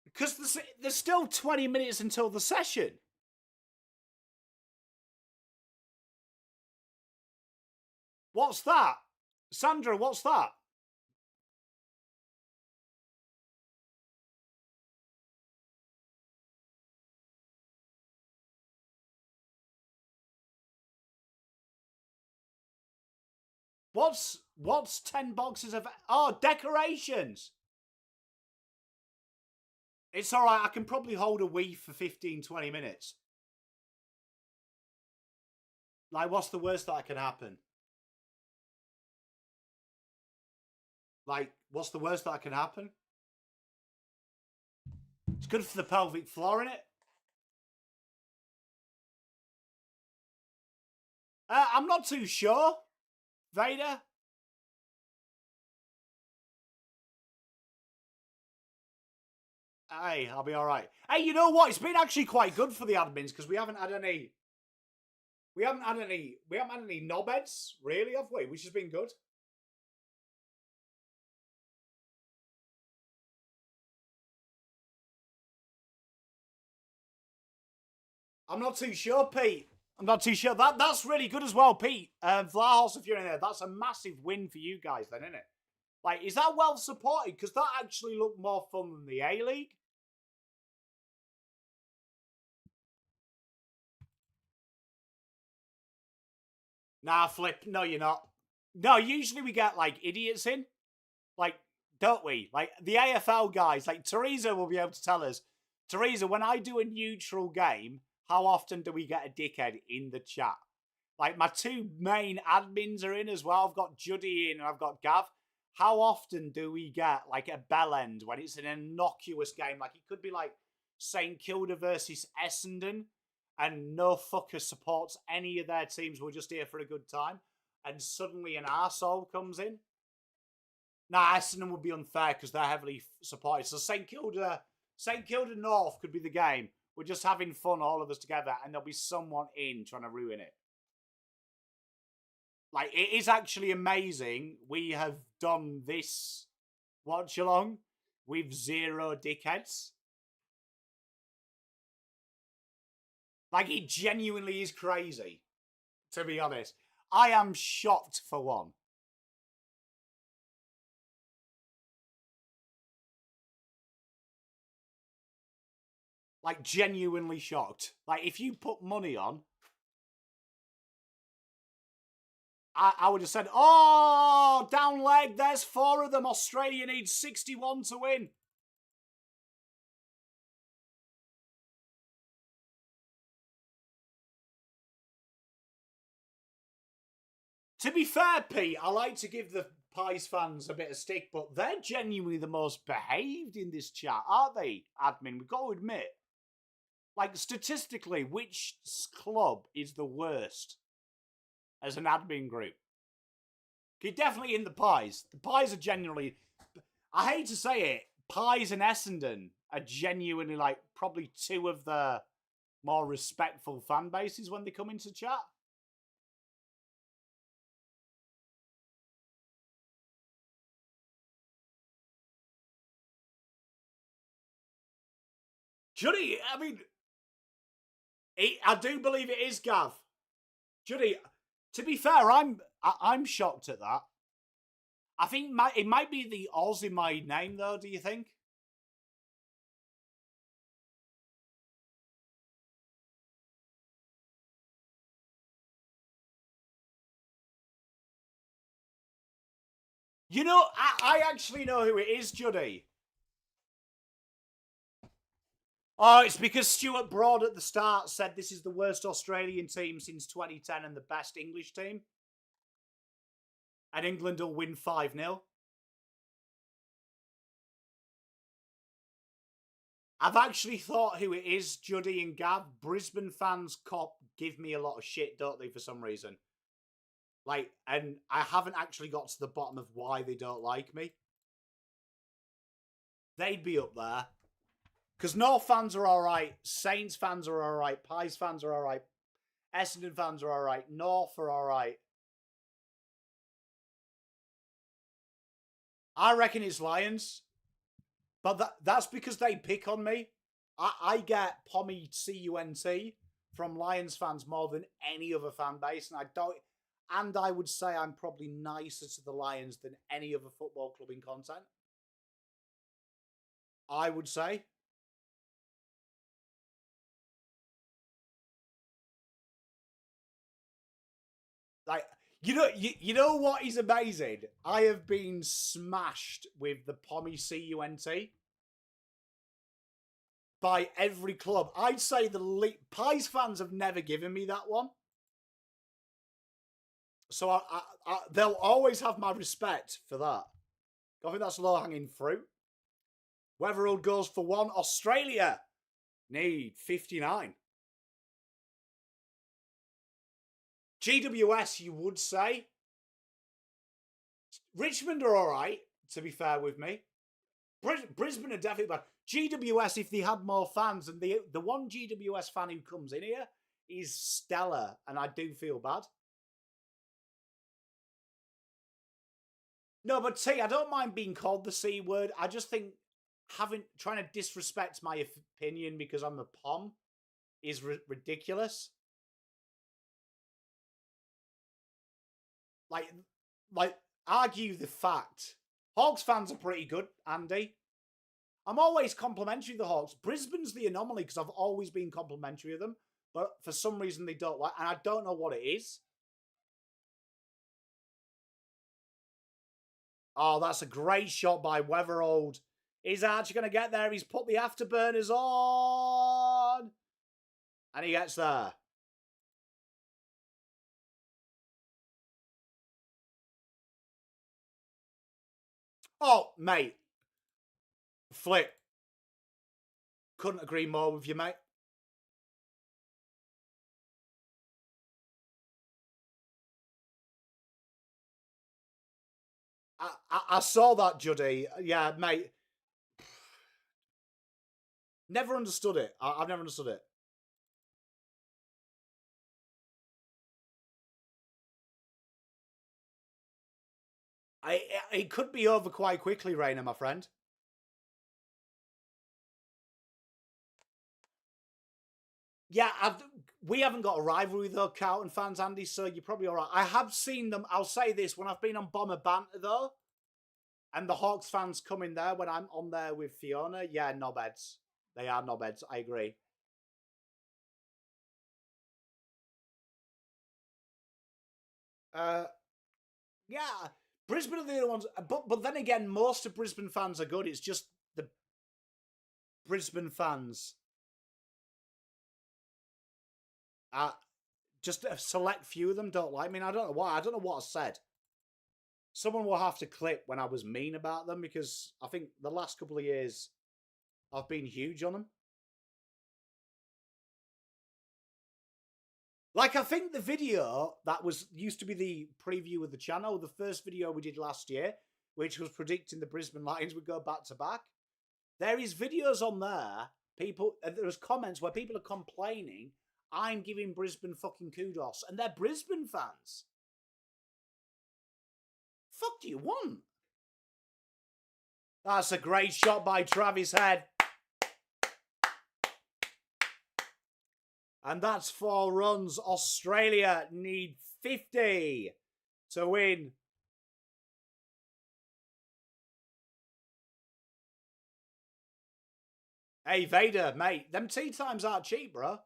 S1: Because there's still 20 minutes until the session. What's that? Sandra, what's that? What's 10 boxes of... Oh, decorations. It's all right. I can probably hold a Wii for 15, 20 minutes. Like, what's the worst that can happen? Like, what's the worst that can happen? It's good for the pelvic floor, innit? I'm not too sure. Vader? Hey, I'll be all right. Hey, you know what? It's been actually quite good for the admins because we haven't had any... We haven't had any knobheads, really, have we? Which has been good. I'm not too sure, Pete. I'm not too sure. That's really good as well, Pete. Vlahos, if you're in there, that's a massive win for you guys then, isn't it? Like, is that well supported? Because that actually looked more fun than the A-League. Nah, Flip. No, you're not. No, usually we get, like, idiots in. Like, don't we? Like, the AFL guys, like, Teresa will be able to tell us. Teresa, when I do a neutral game, how often do we get a dickhead in the chat? Like, my two main admins are in as well. I've got Juddy in and I've got Gav. How often do we get, like, a bell end when it's an innocuous game? Like, it could be, like, St Kilda versus Essendon, and no fucker supports any of their teams. We're just here for a good time. And suddenly an arsehole comes in. Nah, Essendon would be unfair because they're heavily supported. So St Kilda North could be the game. We're just having fun, all of us together, and there'll be someone in trying to ruin it. Like, it is actually amazing. We have done this watch along with 0 dickheads. Like, it genuinely is crazy, to be honest. I am shocked for one. Like, genuinely shocked. Like, if you put money on, I would have said, oh, down leg, there's 4 of them. Australia needs 61 to win. To be fair, Pete, I like to give the Pies fans a bit of stick, but they're genuinely the most behaved in this chat, aren't they, admin? We've got to admit. Like, statistically, which club is the worst as an admin group? You're definitely in the Pies. The Pies are genuinely... I hate to say it, Pies and Essendon are genuinely, like, probably 2 of the more respectful fan bases when they come into chat. Juddy, I mean... I do believe it is Gav. Juddy, to be fair, I'm shocked at that. I think it might be the Oz in my name, though, do you think? You know, I actually know who it is, Juddy. Oh, it's because Stuart Broad at the start said this is the worst Australian team since 2010 and the best English team. And England will win 5-0. I've actually thought who it is, Juddy and Gav. Brisbane fans give me a lot of shit, don't they, for some reason? Like, and I haven't actually got to the bottom of why they don't like me. They'd be up there. Because North fans are alright, Saints fans are alright, Pies fans are alright, Essendon fans are alright, North are alright. I reckon it's Lions. But that's because they pick on me. I get pommy CUNT from Lions fans more than any other fan base, and I would say I'm probably nicer to the Lions than any other football club in content. I would say. Like, you know what is amazing? I have been smashed with the pommy CUNT by every club. I'd say the Pies fans have never given me that one. So they'll always have my respect for that. I think that's low-hanging fruit. Weatherall goes for 1. Australia need 59. GWS, you would say. Richmond are all right, to be fair with me. Brisbane are definitely bad. GWS, if they had more fans, and the one GWS fan who comes in here is stellar, and I do feel bad. No, but T, I don't mind being called the C word. I just think trying to disrespect my opinion because I'm a pom is ridiculous. Like, argue the fact. Hawks fans are pretty good, Andy. I'm always complimentary of the Hawks. Brisbane's the anomaly because I've always been complimentary of them, but for some reason they don't like, and I don't know what it is. Oh, that's a great shot by Weatherald. Is Archie going to get there? He's put the afterburners on. And he gets there. Oh, mate. Flip. Couldn't agree more with you, mate. I saw that, Juddy. Yeah, mate. Never understood it. I've never understood it. It could be over quite quickly, Rainer, my friend. Yeah, we haven't got a rivalry though, Carlton fans, Andy, so you're probably all right. I have seen them, I'll say this, when I've been on Bomber Banter though, and the Hawks fans come in there when I'm on there with Fiona, yeah, knobheads. They are knobheads, I agree. Yeah, Brisbane are the other ones, but then again, most of Brisbane fans are good. It's just the Brisbane fans. Just a select few of them don't like me. I don't know why. I don't know what I said. Someone will have to clip when I was mean about them because I think the last couple of years I've been huge on them. Like, I think the video that used to be the preview of the channel, the first video we did last year, which was predicting the Brisbane Lions would go back to back. There is videos on there. There's comments where people are complaining I'm giving Brisbane fucking kudos, and they're Brisbane fans. Fuck do you want? That's a great shot by Travis Head. And that's 4 runs. Australia need 50 to win. Hey, Vader, mate, them tea times aren't cheap, bro.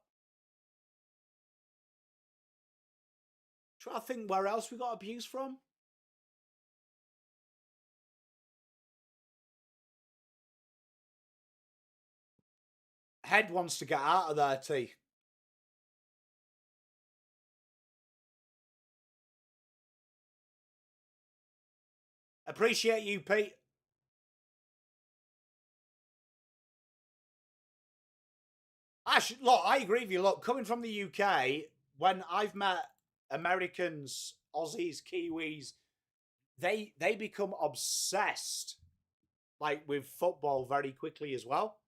S1: Try to think where else we got abuse from. Head wants to get out of there, T. Appreciate you, Pete. Actually, look, I agree with you. Look, coming from the UK, when I've met Americans, Aussies, Kiwis, they become obsessed, like, with football very quickly as well.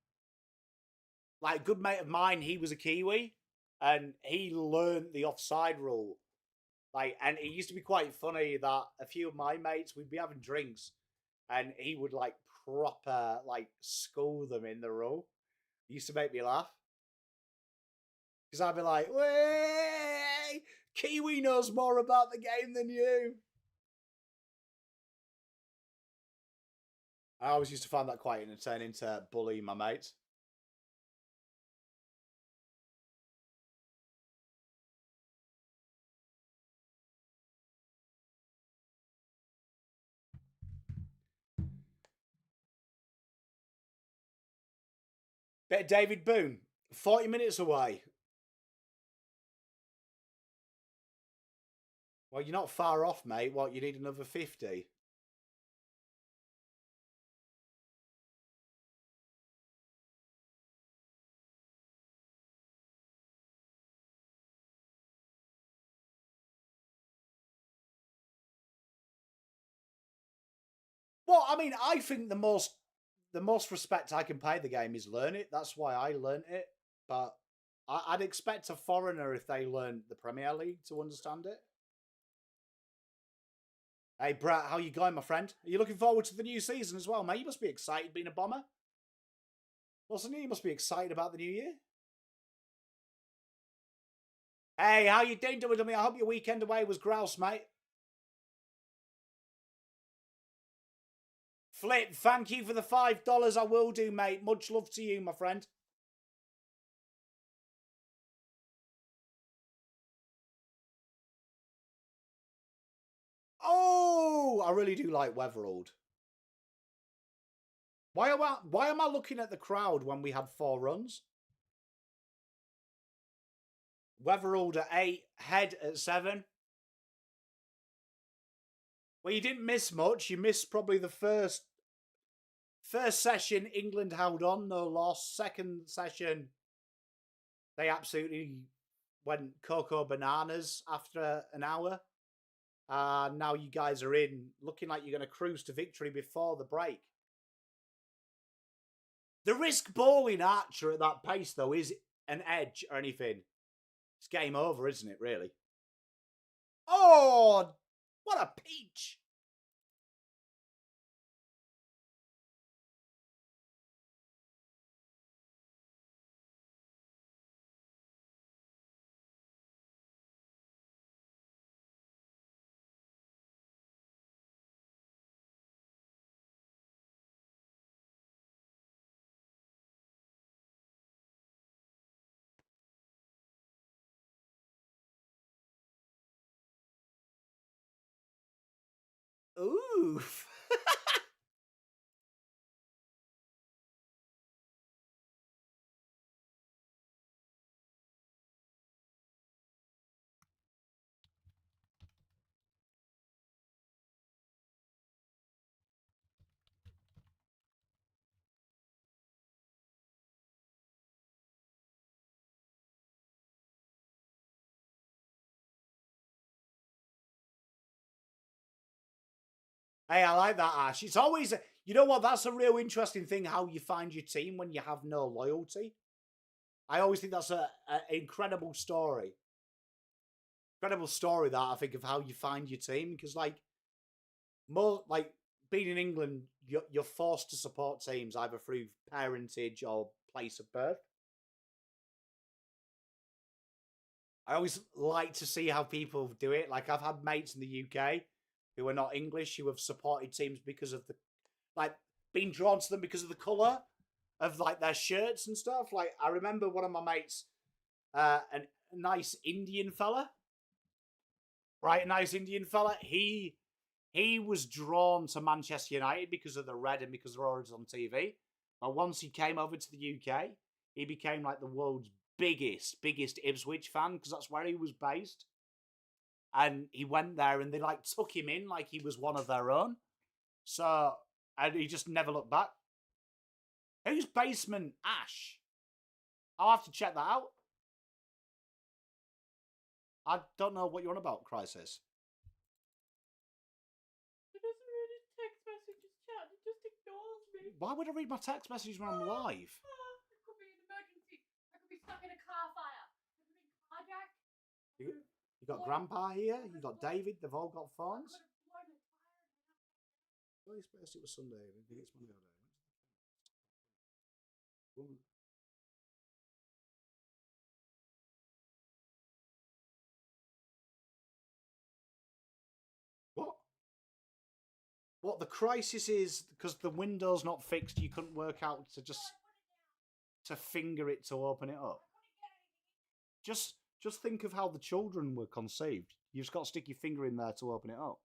S1: Like, a good mate of mine, he was a Kiwi, and he learned the offside rule. Like, and it used to be quite funny that a few of my mates, we'd be having drinks, and he would, like, proper, like, school them in the rule. It used to make me laugh. Because I'd be like, way, Kiwi knows more about the game than you. I always used to find that quite entertaining to bully my mates. Bit of David Boone, 40 minutes away. Well, you're not far off, mate. What, you need another 50? Well, I mean, I think the most respect I can pay the game is learn it. That's why I learned it. But I'd expect a foreigner, if they learned the Premier League, to understand it. Hey, Brett, how you going, my friend? Are you looking forward to the new season as well, mate? You must be excited being a Bomber. Wasn't you? You must be excited about the new year. Hey, how you doing, WWE? I hope your weekend away was grouse, mate. Flip, thank you for the $5. I will do, mate. Much love to you, my friend. Oh, I really do like Weatherald. Why am I looking at the crowd when we had 4 runs? Weatherald at 8, Head at 7. Well, you didn't miss much. You missed probably the first session. England held on, no loss. Second session, they absolutely went cocoa bananas after an hour. Now you guys are in, looking like you're going to cruise to victory before the break. The risk bowling Archer at that pace, though, is an edge or anything. It's game over, isn't it, really? Oh, what a peach! Oof. Hey, I like that, Ash. It's always, you know what, that's a real interesting thing, how you find your team when you have no loyalty. I always think that's an incredible story. Incredible story, that, I think, of how you find your team. Because, like, more, like, being in England, you're forced to support teams either through parentage or place of birth. I always like to see how people do it. Like, I've had mates in the UK who are not English who have supported teams because of the, like, being drawn to them because of the colour of, like, their shirts and stuff. Like, I remember one of my mates, a nice Indian fella, right? A nice Indian fella. He was drawn to Manchester United because of the red and because they're always on TV. But once he came over to the UK, he became like the world's biggest Ipswich fan because that's where he was based. And he went there and they like took him in like he was one of their own. So, and he just never looked back. Who's Basement Ash? I'll have to check that out. I don't know what you're on about, Crisis.
S2: It doesn't read his text messages, chat. It just ignores me.
S1: Why would I read my text messages when I'm live?
S2: It could be an emergency. I could be stuck in a car fire. I could be carjacked.
S1: You got Grandpa here. You got David. They've all got phones. Well, it's best it was Sunday. I think it's Monday all day. What? What the crisis is because the window's not fixed. You couldn't work out to finger it to open it up. Just think of how the children were conceived. You've just got to stick your finger in there to open it up.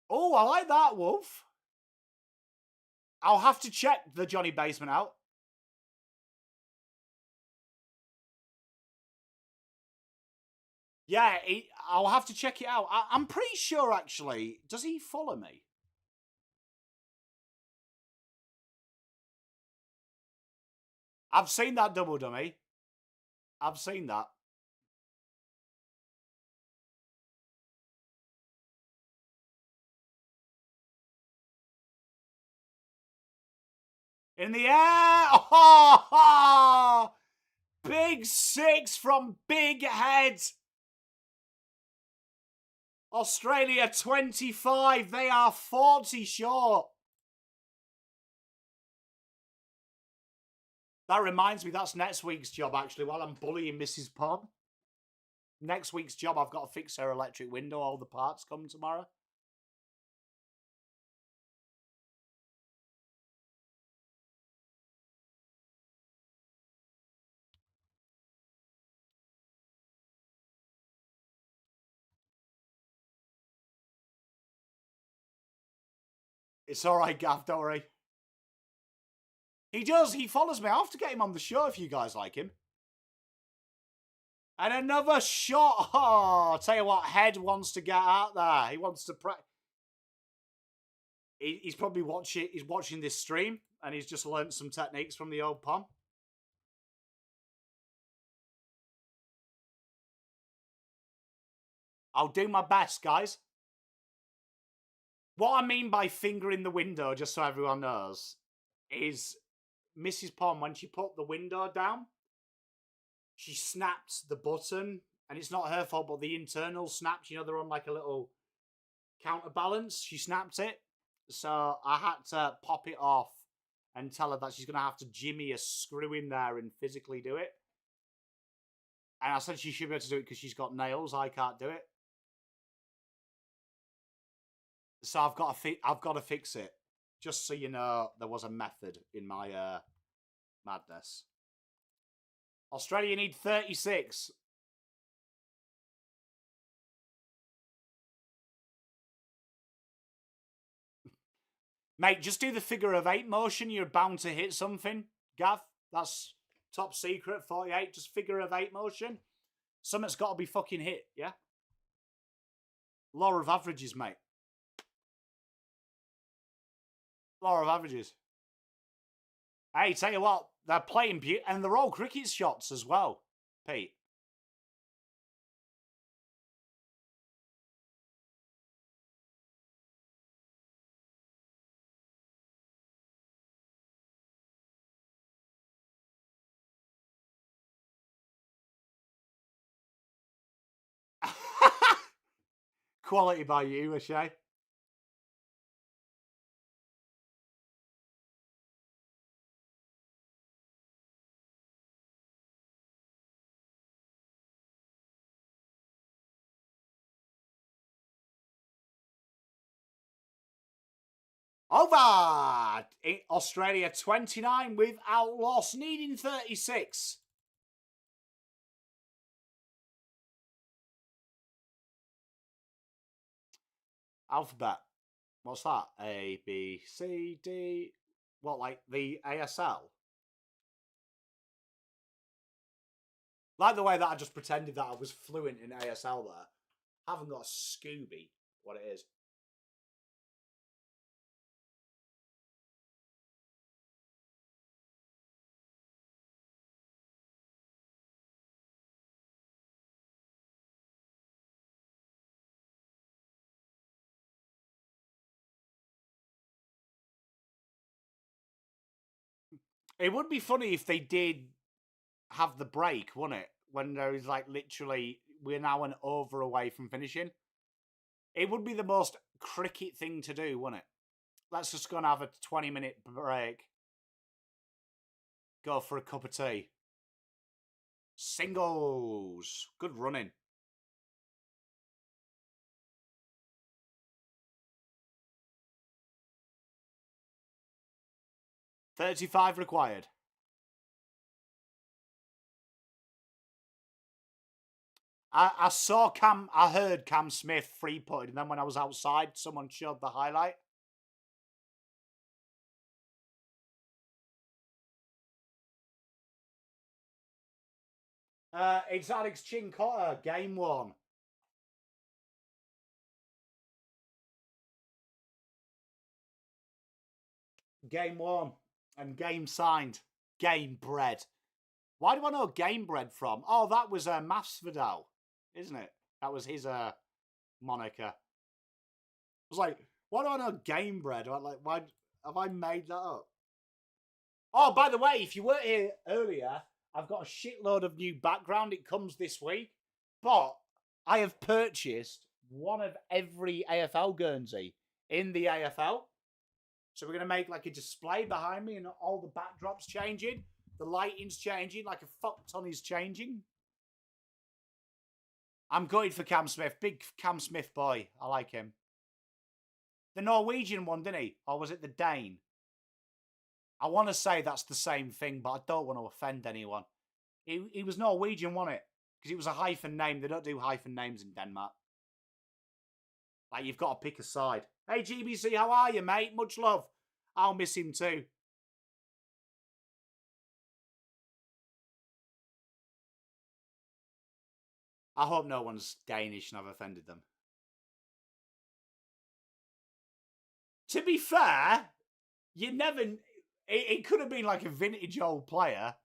S1: Oh, I like that, Wolf. I'll have to check the Johnny Basement out. Yeah, I'll have to check it out. I'm pretty sure, actually. Does he follow me? I've seen that double dummy. I've seen that. In the air. Oh, big 6 from Big Head. Australia 25. They are 40 short. That reminds me, that's next week's job, actually, while I'm bullying Mrs. Pond. Next week's job, I've got to fix her electric window. All the parts come tomorrow. It's all right, Gav, don't worry. He does. He follows me. I have to get him on the show if you guys like him. And another shot. Oh, I'll tell you what, Head wants to get out there. He wants to He's probably watching this stream, and he's just learnt some techniques from the old Pom. I'll do my best, guys. What I mean by finger in the window, just so everyone knows, is Mrs. Pom, when she put the window down, she snapped the button, and it's not her fault, but the internal snapped. You know, they're on like a little counterbalance. She snapped it. So I had to pop it off and tell her that she's going to have to jimmy a screw in there and physically do it. And I said she should be able to do it because she's got nails. I can't do it. So I've got to fix it. Just so you know, there was a method in my madness. Australia need 36. Mate, just do the figure of 8 motion. You're bound to hit something. Gav, that's top secret, 48. Just figure of 8 motion. Something's got to be fucking hit, yeah? Law of averages, mate. Law of averages. Hey, tell you what, they're playing and they're all cricket shots as well, Pete. Quality by you, Ashay. Over! Australia 29 without loss, needing 36. Alphabet. What's that? A, B, C, D. What, like the ASL? Like the way that I just pretended that I was fluent in ASL there. Haven't got a Scooby what it is. It would be funny if they did have the break, wouldn't it? When there is like literally, we're now an over away from finishing. It would be the most cricket thing to do, wouldn't it? Let's just go and have a 20-minute break. Go for a cup of tea. Singles. Good running. $35 required. I saw I heard Cam Smith free putted, and then when I was outside, someone showed the highlight. It's Alex Chincotta, game 1. Game 1. And game signed. Game bred. Why do I know game bred from? Oh, that was Maths Vidal, isn't it? That was his moniker. I was like, why do I know game bred? Like, why have I made that up? Oh, by the way, if you weren't here earlier, I've got a shitload of new background. It comes this week. But I have purchased one of every AFL Guernsey in the AFL. So we're going to make like a display behind me and all the backdrops changing. The lighting's changing, like a fuck ton is changing. I'm gutted for Cam Smith. Big Cam Smith boy. I like him. The Norwegian one, didn't he? Or was it the Dane? I want to say that's the same thing, but I don't want to offend anyone. He was Norwegian, wasn't it? Because it was a hyphen name. They don't do hyphen names in Denmark. Like, you've got to pick a side. Hey, GBC, how are you, mate? Much love. I'll miss him too. I hope no one's Danish and I've offended them. To be fair, you never... It could have been like a vintage old player.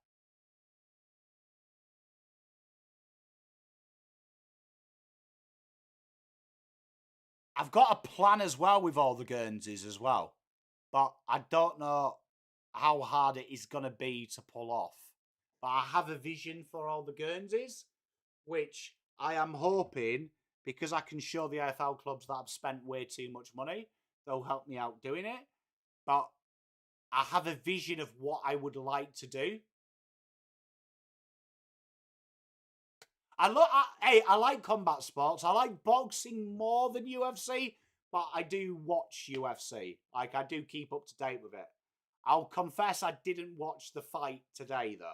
S1: I've got a plan as well with all the Guernseys as well. But I don't know how hard it is going to be to pull off. But I have a vision for all the Guernseys, which I am hoping, because I can show the AFL clubs that I've spent way too much money, they'll help me out doing it. But I have a vision of what I would like to do. I like combat sports. I like boxing more than UFC, but I do watch UFC. Like, I do keep up to date with it. I'll confess I didn't watch the fight today, though.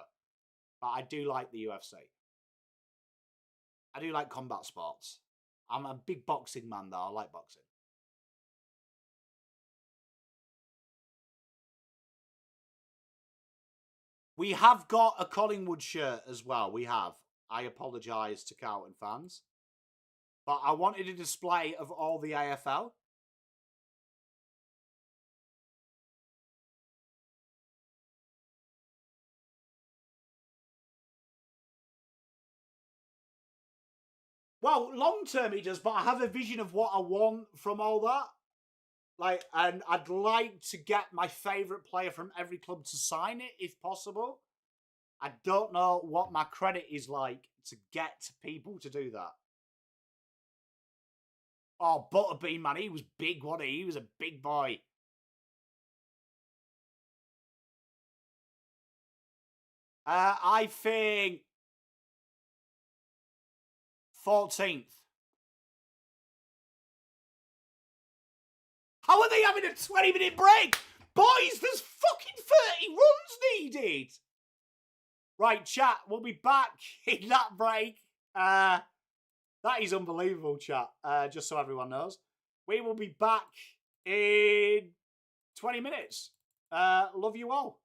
S1: But I do like the UFC. I do like combat sports. I'm a big boxing man, though. I like boxing. We have got a Collingwood shirt as well. We have. I apologise to Carlton fans. But I wanted a display of all the AFL. Well, long term he does, but I have a vision of what I want from all that. Like, and I'd like to get my favourite player from every club to sign it, if possible. I don't know what my credit is like to get people to do that. Oh, Butterbean, man, he was big, wasn't he? He was a big boy. I think 14th. How are they having a 20-minute break? Boys, there's fucking 30 runs needed. Right, chat, we'll be back in that break. That is unbelievable, chat, just so everyone knows. We will be back in 20 minutes. Love you all.